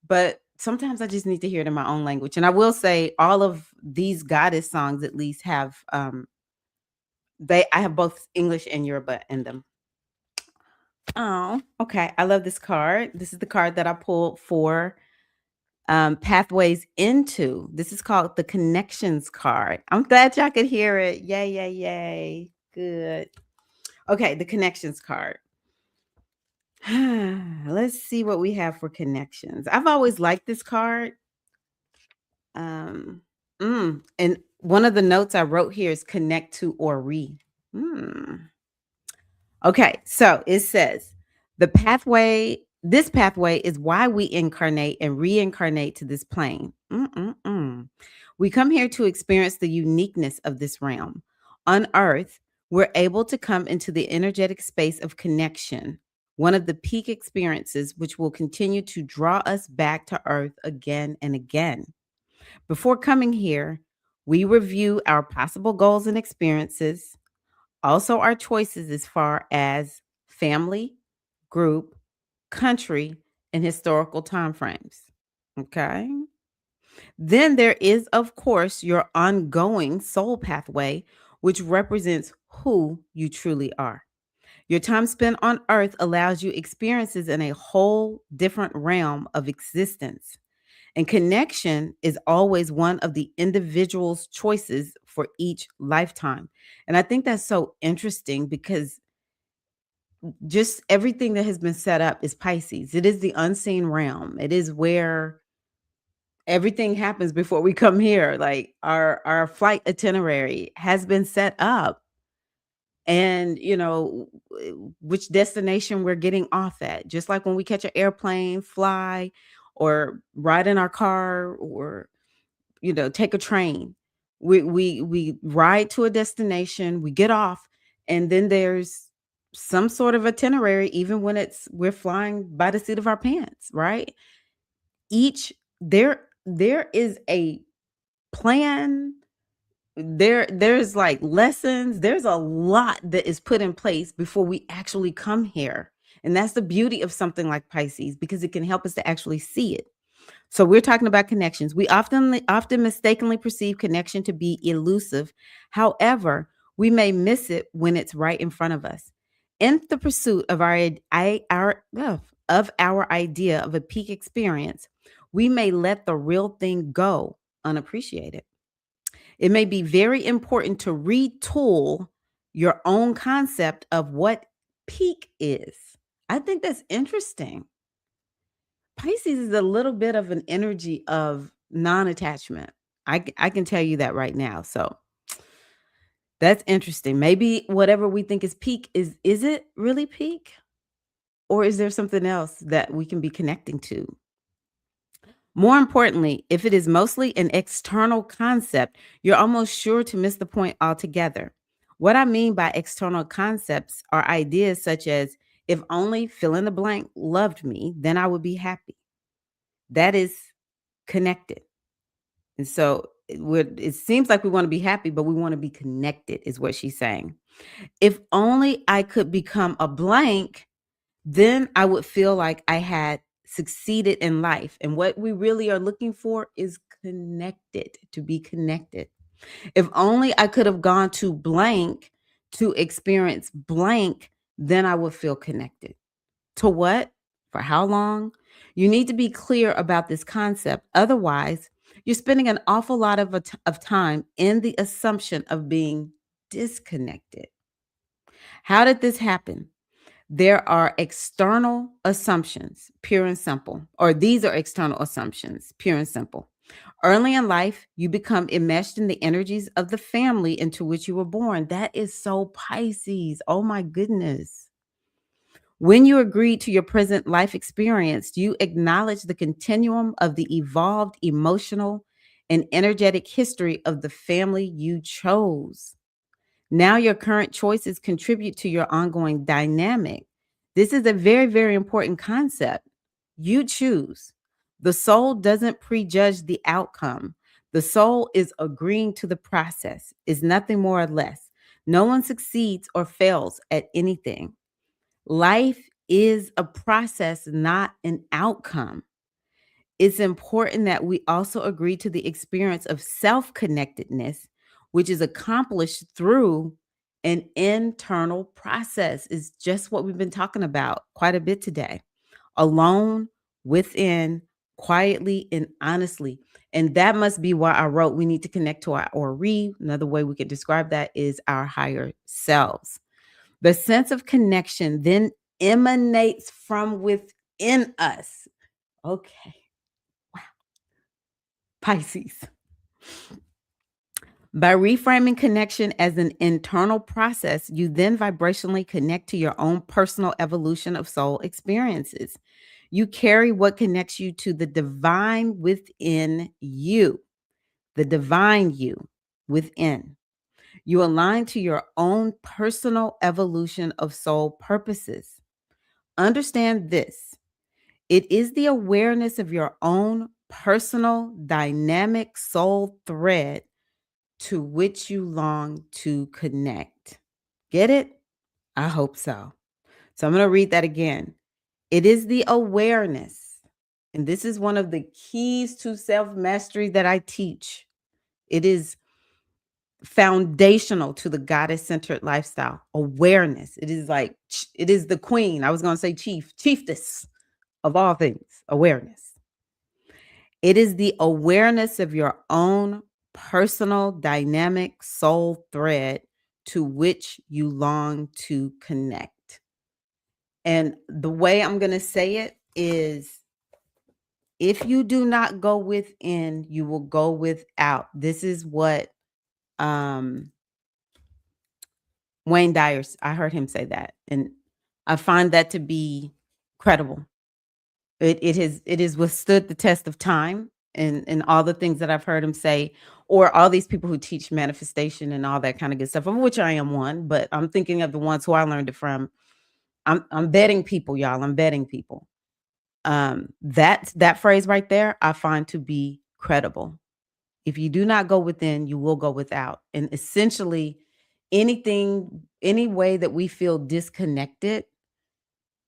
but sometimes I just need to hear it in my own language. And I will say all of these goddess songs at least have I have both English and Yoruba in them. Oh, okay. I love this card. This is the card that I pulled for pathways into. This is called the connections card. I'm glad y'all could hear it. Yay, yay, yay. Good. Okay, the connections card. Let's see what we have for connections. I've always liked this card. And one of the notes I wrote here is connect to or re. Okay, so it says this pathway is why we incarnate and reincarnate to this plane. We come here to experience the uniqueness of this realm. On Earth, we're able to come into the energetic space of connection, one of the peak experiences which will continue to draw us back to Earth again and again. Before coming here, we review our possible goals and experiences, also our choices as far as family, group, country, and historical timeframes. Okay. Then there is, of course, your ongoing soul pathway, which represents who you truly are. Your time spent on earth allows you experiences in a whole different realm of existence. And connection is always one of the individual's choices for each lifetime. And I think that's so interesting because just everything that has been set up is Pisces. It is the unseen realm. It is where everything happens before we come here. Like our flight itinerary has been set up, and which destination we're getting off at. Just like when we catch an airplane, fly, or ride in our car, or take a train. We ride to a destination, we get off, and then there's some sort of itinerary, even when we're flying by the seat of our pants, right? Each there is a plan. There's like lessons. There's a lot that is put in place before we actually come here. And that's the beauty of something like Pisces, because it can help us to actually see it. So we're talking about connections. We often mistakenly perceive connection to be elusive. However, we may miss it when it's right in front of us. In the pursuit of our idea of a peak experience, we may let the real thing go unappreciated. It may be very important to retool your own concept of what peak is. I think that's interesting, Pisces is a little bit of an energy of non-attachment. I can tell you that right now. So that's interesting. Maybe whatever we think is peak is it really peak? Or is there something else that we can be connecting to? More importantly, if it is mostly an external concept, you're almost sure to miss the point altogether. What I mean by external concepts are ideas such as, if only fill in the blank loved me, then I would be happy. That is connected. And so it seems like we want to be happy, but we want to be connected, is what she's saying. If only I could become a blank, then I would feel like I had succeeded in life. And what we really are looking for is connected, to be connected. If only I could have gone to blank to experience blank, then I would feel connected. To what? For how long? You need to be clear about this concept. Otherwise, you're spending an awful lot of time in the assumption of being disconnected. How did this happen? There are external assumptions, pure and simple, or these are external assumptions, pure and simple. Early in life, you become enmeshed in the energies of the family into which you were born. That is so Pisces. Oh my goodness. When you agree to your present life experience, you acknowledge the continuum of the evolved emotional and energetic history of the family you chose. Now, your current choices contribute to your ongoing dynamic. This is a very, very important concept. You choose. The soul doesn't prejudge the outcome. The soul is agreeing to the process, is nothing more or less. No one succeeds or fails at anything. Life is a process, not an outcome. It's important that we also agree to the experience of self connectedness, which is accomplished through an internal process. Is just what we've been talking about quite a bit today. Alone, within, quietly, and honestly. And that must be why I wrote we need to connect to our Ori. Another way we could describe that is our higher selves. The sense of connection then emanates from within us. Okay. Pisces. By reframing connection as an internal process, you then vibrationally connect to your own personal evolution of soul experiences. You carry what connects you to the divine within you, the divine you within. You align to your own personal evolution of soul purposes. Understand this: it is the awareness of your own personal dynamic soul thread to which you long to connect. Get it? I hope so. So I'm going to read that again. It is the awareness, and this is one of the keys to self mastery that I teach. It is foundational to the goddess centered lifestyle. Awareness. It is like, it is the queen. I was going to say chiefess of all things, awareness. It is the awareness of your own personal dynamic soul thread to which you long to connect. And the way I'm going to say it is, if you do not go within, you will go without. This is what Wayne Dyer, I heard him say that. And I find that to be credible. It has withstood the test of time, and all the things that I've heard him say, or all these people who teach manifestation and all that kind of good stuff, of which I am one, but I'm thinking of the ones who I learned it from. I'm betting people, y'all. I'm betting people. That phrase right there, I find to be credible. If you do not go within, you will go without. And essentially, any way that we feel disconnected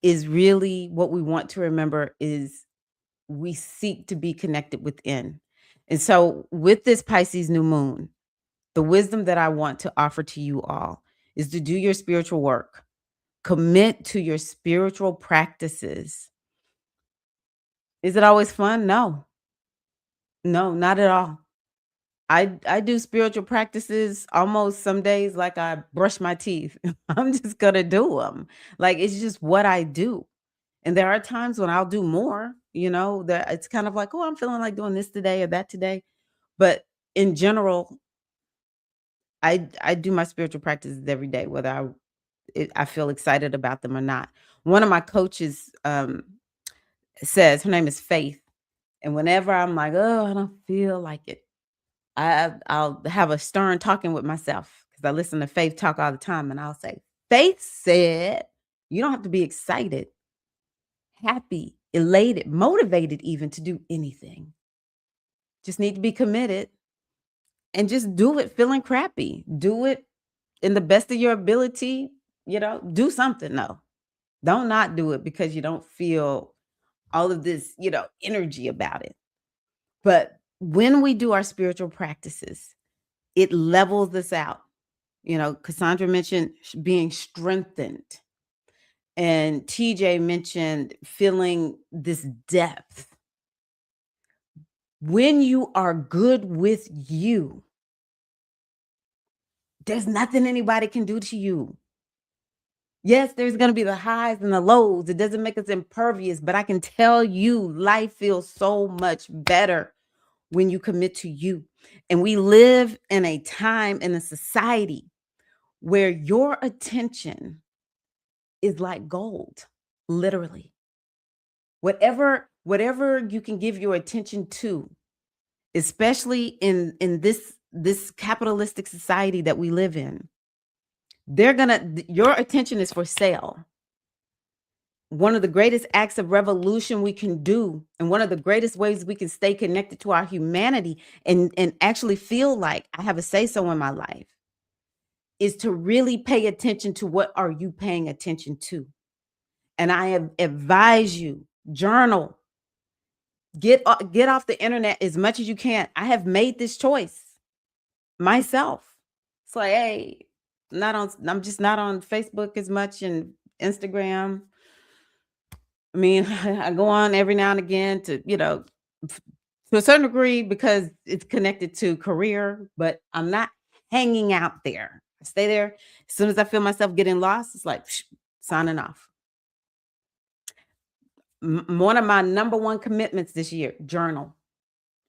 is really what we want to remember is we seek to be connected within. And so, with this Pisces new moon, the wisdom that I want to offer to you all is to do your spiritual work, commit to your spiritual practices. Is it always fun? No, no, not at all. I do spiritual practices almost some days like I brush my teeth. I'm just gonna do them. Like, it's just what I do. And there are times when I'll do more, that it's kind of like, oh, I'm feeling like doing this today or that today. But in general, I do my spiritual practices every day, whether I feel excited about them or not. One of my coaches says, her name is Faith, and whenever I'm like, oh, I don't feel like it, I'll have a stern talking with myself because I listen to Faith talk all the time, and I'll say, Faith said, you don't have to be excited, happy, elated, motivated even to do anything. Just need to be committed and just do it feeling crappy. Do it in the best of your ability, do something. No, don't not do it because you don't feel all of this, energy about it. But when we do our spiritual practices, it levels us out. Cassandra mentioned being strengthened, and TJ mentioned feeling this depth. When you are good with you, there's nothing anybody can do to you. Yes, there's going to be the highs and the lows. It doesn't make us impervious, but I can tell you life feels so much better when you commit to you. And we live in a time, in a society where your attention is like gold, literally. Whatever you can give your attention to, especially in this capitalistic society that we live in, your attention is for sale. One of the greatest acts of revolution we can do, and one of the greatest ways we can stay connected to our humanity and actually feel like I have a say-so in my life, is to really pay attention to what are you paying attention to. And I advise you, journal, get off the internet as much as you can. I have made this choice myself. It's like, hey, I'm just not on Facebook as much and Instagram. I mean, I go on every now and again to, to a certain degree because it's connected to career, but I'm not hanging out there. I stay there. As soon as I feel myself getting lost, it's like signing off. One of my number one commitments this year, journal.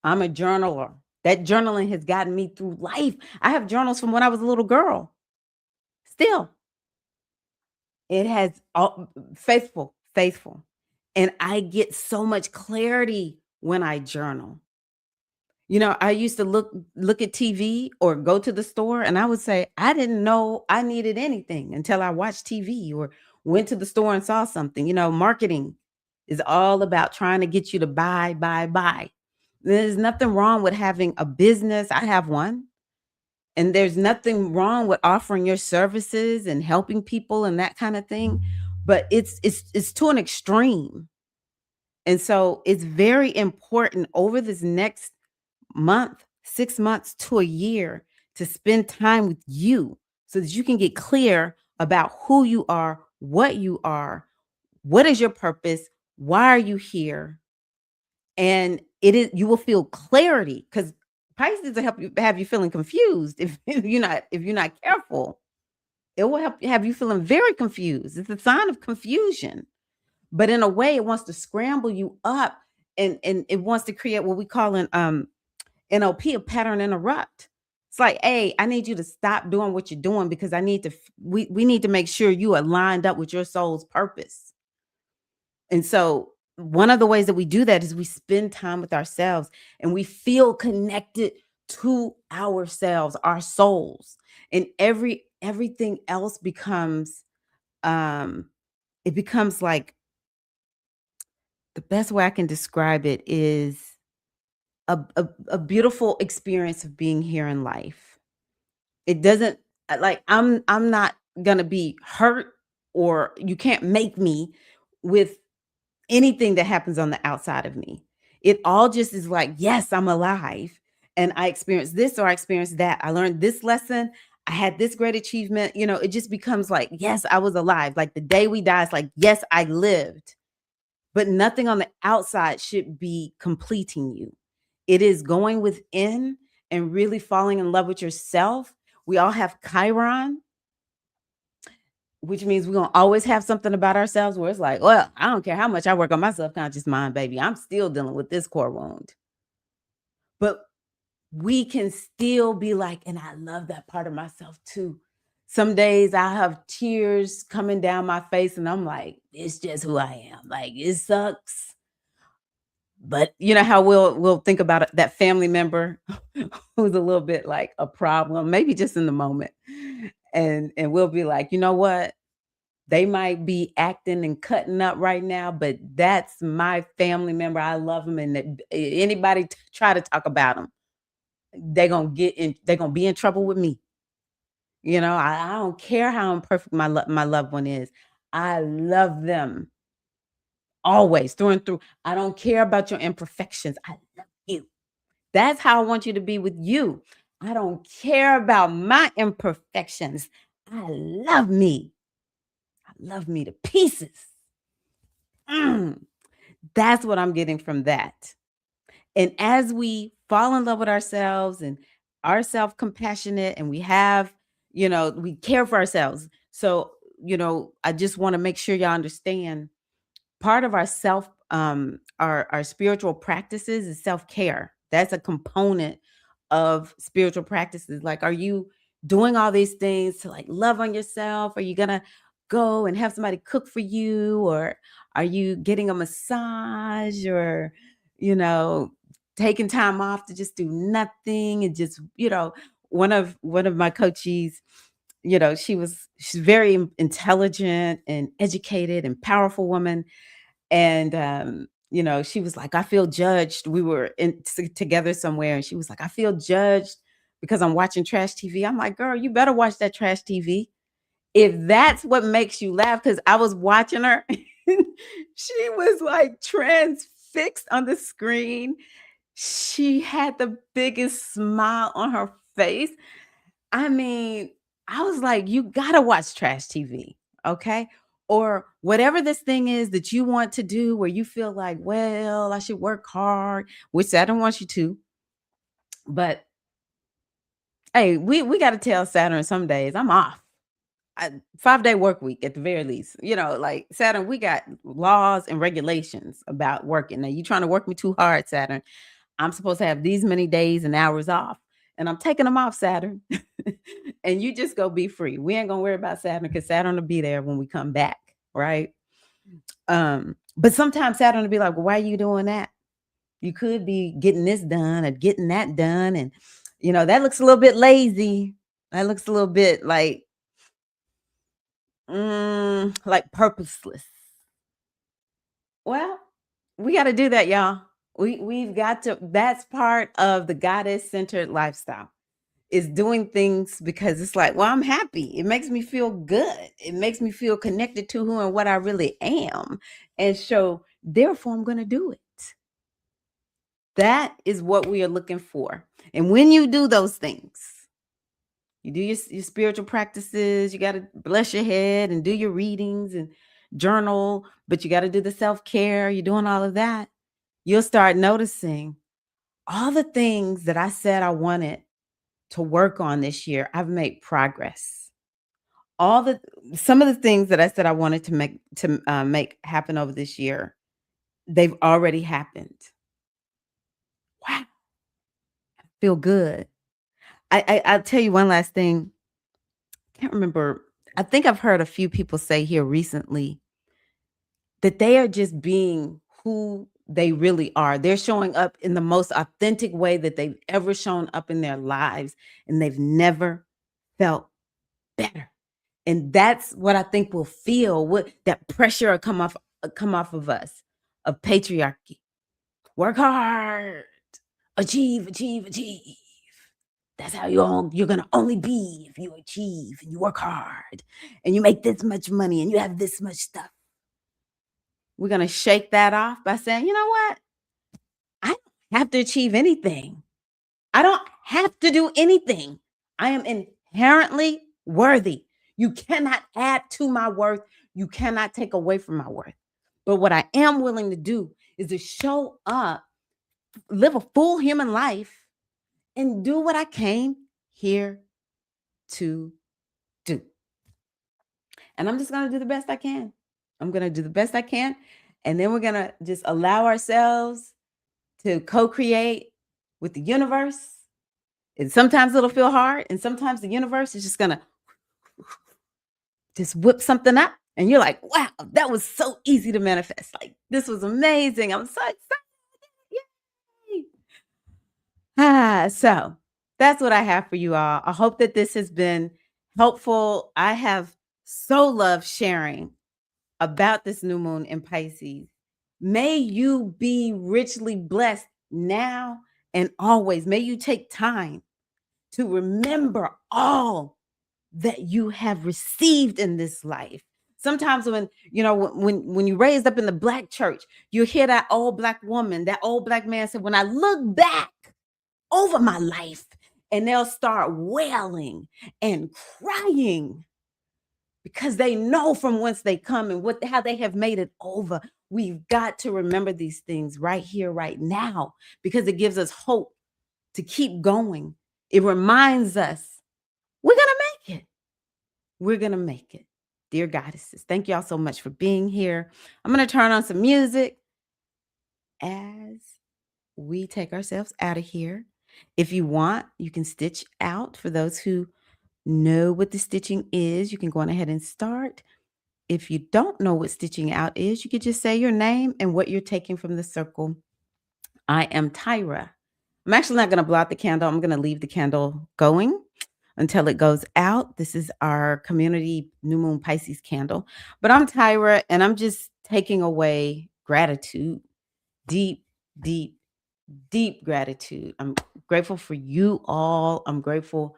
I'm a journaler. That journaling has gotten me through life. I have journals from when I was a little girl. Still, it has faithful. And I get so much clarity when I journal. I used to look at TV or go to the store and I would say, I didn't know I needed anything until I watched TV or went to the store and saw something. Marketing is all about trying to get you to buy, buy, buy. There's nothing wrong with having a business. I have one. And there's nothing wrong with offering your services and helping people and that kind of thing. But it's to an extreme. And so it's very important over this next month, 6 months to a year to spend time with you so that you can get clear about who you are, what is your purpose, why are you here? And you will feel clarity because Pisces will have you feeling confused if you're not careful. It will have you feeling very confused. It's a sign of confusion. But in a way, it wants to scramble you up and it wants to create what we call an NLP, a pattern interrupt. It's like, hey, I need you to stop doing what you're doing because we need to make sure you are lined up with your soul's purpose. And so one of the ways that we do that is we spend time with ourselves and we feel connected to ourselves, our souls, and everything else becomes it becomes like, the best way I can describe it is a beautiful experience of being here in life. It doesn't like I'm not gonna be hurt, or you can't make me with anything that happens on the outside of me. It all just is like, yes, I'm alive and I experienced this or I experienced that. I learned this lesson. I had this great achievement. It just becomes like, yes, I was alive. Like the day we die, it's like, yes, I lived. But nothing on the outside should be completing you. It is going within and really falling in love with yourself. We all have Chiron. which means we're gonna always have something about ourselves where it's like, well, I don't care how much I work on my subconscious mind, baby. I'm still dealing with this core wound. But we can still be like, and I love that part of myself too. Some days I have tears coming down my face, and I'm like, it's just who I am. Like, it sucks. But you know how we'll think about that family member who's a little bit like a problem, maybe just in the moment. And we'll be like, you know what? They might be acting and cutting up right now, but that's my family member. I love them, and anybody try to talk about them, they're gonna be in trouble with me. You know, I don't care how imperfect my loved one is. I love them always through and through. I don't care about your imperfections. I love you. That's how I want you to be with you. I don't care about my imperfections. I love me. I love me to pieces. Mm, that's what I'm getting from that. And as we fall in love with ourselves and are self compassionate and we have, we care for ourselves. So, I just want to make sure y'all understand part of our our spiritual practices is self-care. That's a component of spiritual practices. Like, are you doing all these things to like love on yourself? Are you gonna go and have somebody cook for you, or are you getting a massage, or you know taking time off to just do nothing and just one of my coaches, she's very intelligent and educated and powerful woman. And she was like, I feel judged. We were together somewhere, and she was like, I feel judged because I'm watching trash TV. I'm like, girl, you better watch that trash TV if that's what makes you laugh. Because I was watching her. She was like transfixed on the screen. She had the biggest smile on her face. I mean, I was like, you gotta watch trash TV, okay? Or whatever this thing is that you want to do where you feel like, well, I should work hard, which I don't want you to. But hey, we gotta tell Saturn some days I'm off. 5-day work week at the very least. Like Saturn, we got laws and regulations about working. Now you trying to work me too hard, Saturn. I'm supposed to have these many days and hours off, and I'm taking them off, Saturn. And you just go be free. We ain't gonna worry about Saturn because Saturn will be there when we come back, right? But sometimes Saturn will be like, well, why are you doing that? You could be getting this done or getting that done, and that looks a little bit lazy. That looks a little bit like purposeless. Well, we got to do that, y'all. We've got to. That's part of the goddess centered lifestyle. Is doing things because it's like, well, I'm happy. It makes me feel good. It makes me feel connected to who and what I really am, and so therefore I'm going to do it. That is what we are looking for. And when you do those things, you do your spiritual practices, you got to bless your head and do your readings and journal, but you got to do the self-care. You're doing all of that. You'll start noticing all the things that I said I wanted to work on this year. I've made progress. Some of the things that I said I wanted to make happen over this year, they've already happened. Wow, feel good. I'll tell you one last thing. Can't remember. I think I've heard a few people say here recently that they are just being who they really are. They're showing up in the most authentic way that they've ever shown up in their lives, and they've never felt better. And that's what I think we'll feel. What that pressure will come off of us, of patriarchy. Work hard, achieve, achieve, achieve. That's how you're gonna only be if you achieve and you work hard and you make this much money and you have this much stuff. We're gonna shake that off by saying, you know what? I don't have to achieve anything. I don't have to do anything. I am inherently worthy. You cannot add to my worth. You cannot take away from my worth. But what I am willing to do is to show up, live a full human life, and do what I came here to do. And I'm just going to do the best I can. I'm going to do the best I can. And then we're going to just allow ourselves to co-create with the universe. And sometimes it'll feel hard. And sometimes the universe is just going to just whip something up. And you're like, wow, that was so easy to manifest. Like, this was amazing. I'm so excited. Yay. So that's what I have for you all. I hope that this has been helpful. I have so loved sharing about this new moon in Pisces. May you be richly blessed now and always. May you take time to remember all that you have received in this life. Sometimes when you raised up in the Black church, you hear that old Black woman, that old Black man said, when I look back over my life, and they'll start wailing and crying because they know from whence they come and how they have made it over. We've got to remember these things right here, right now, because it gives us hope to keep going. It reminds us we're going to make it. We're going to make it. Dear goddesses, thank y'all so much for being here. I'm going to turn on some music as we take ourselves out of here. If you want, you can stitch out. For those who know what the stitching is, you can go on ahead and start. If you don't know what stitching out is, you could just say your name and what you're taking from the circle. I am Tyra. I'm actually not going to blow out the candle. I'm going to leave the candle going until it goes out. This is our community New Moon Pisces candle. But I'm Tyra, and I'm just taking away gratitude. Deep, deep, deep gratitude. I'm grateful for you all. I'm grateful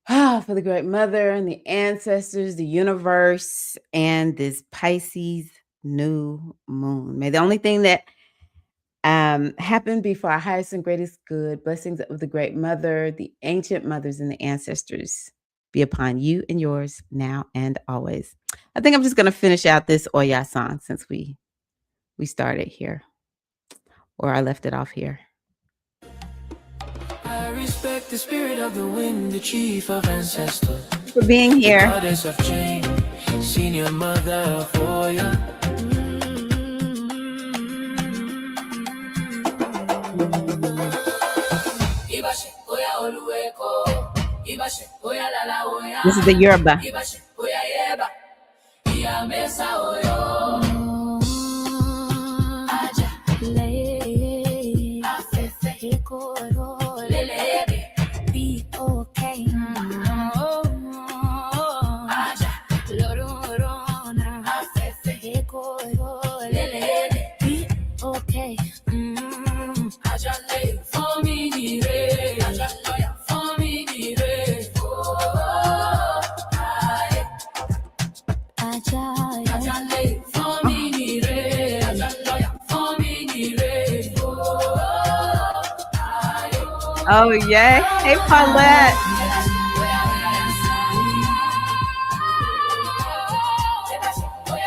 for the Great Mother and the ancestors, the universe, and this Pisces new moon. May the only thing that happen be for our highest and greatest good. Blessings of the Great Mother, the ancient mothers, and the ancestors be upon you and yours now and always. I think I'm just going to finish out this Oya song since we started here, or I left it off here. I respect the spirit of the wind, the chief of ancestors. For being here. Goddess of change, senior mother for you. This is the Yoruba. Be okay. Oh, yeah. Hey, Paulette.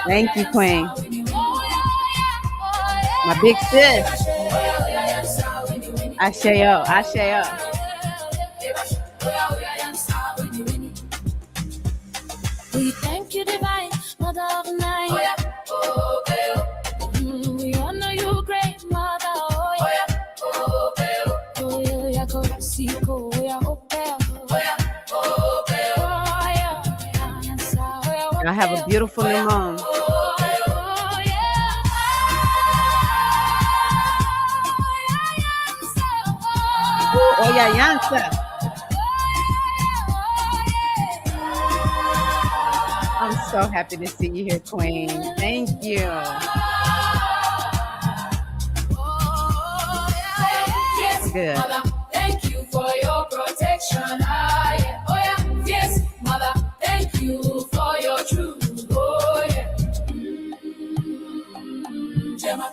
Thank you, Queen. My big sis. Asheo, Asheo. We thank you, divine mother of night. We honor you, great mother. I have a beautiful new moon. Oh, yeah, Yansa. I'm so happy to see you here, Queen. Thank you. Good. Mother, thank you for your protection. Yes, Mother, thank you for your truth. Oh, yeah. Gemma.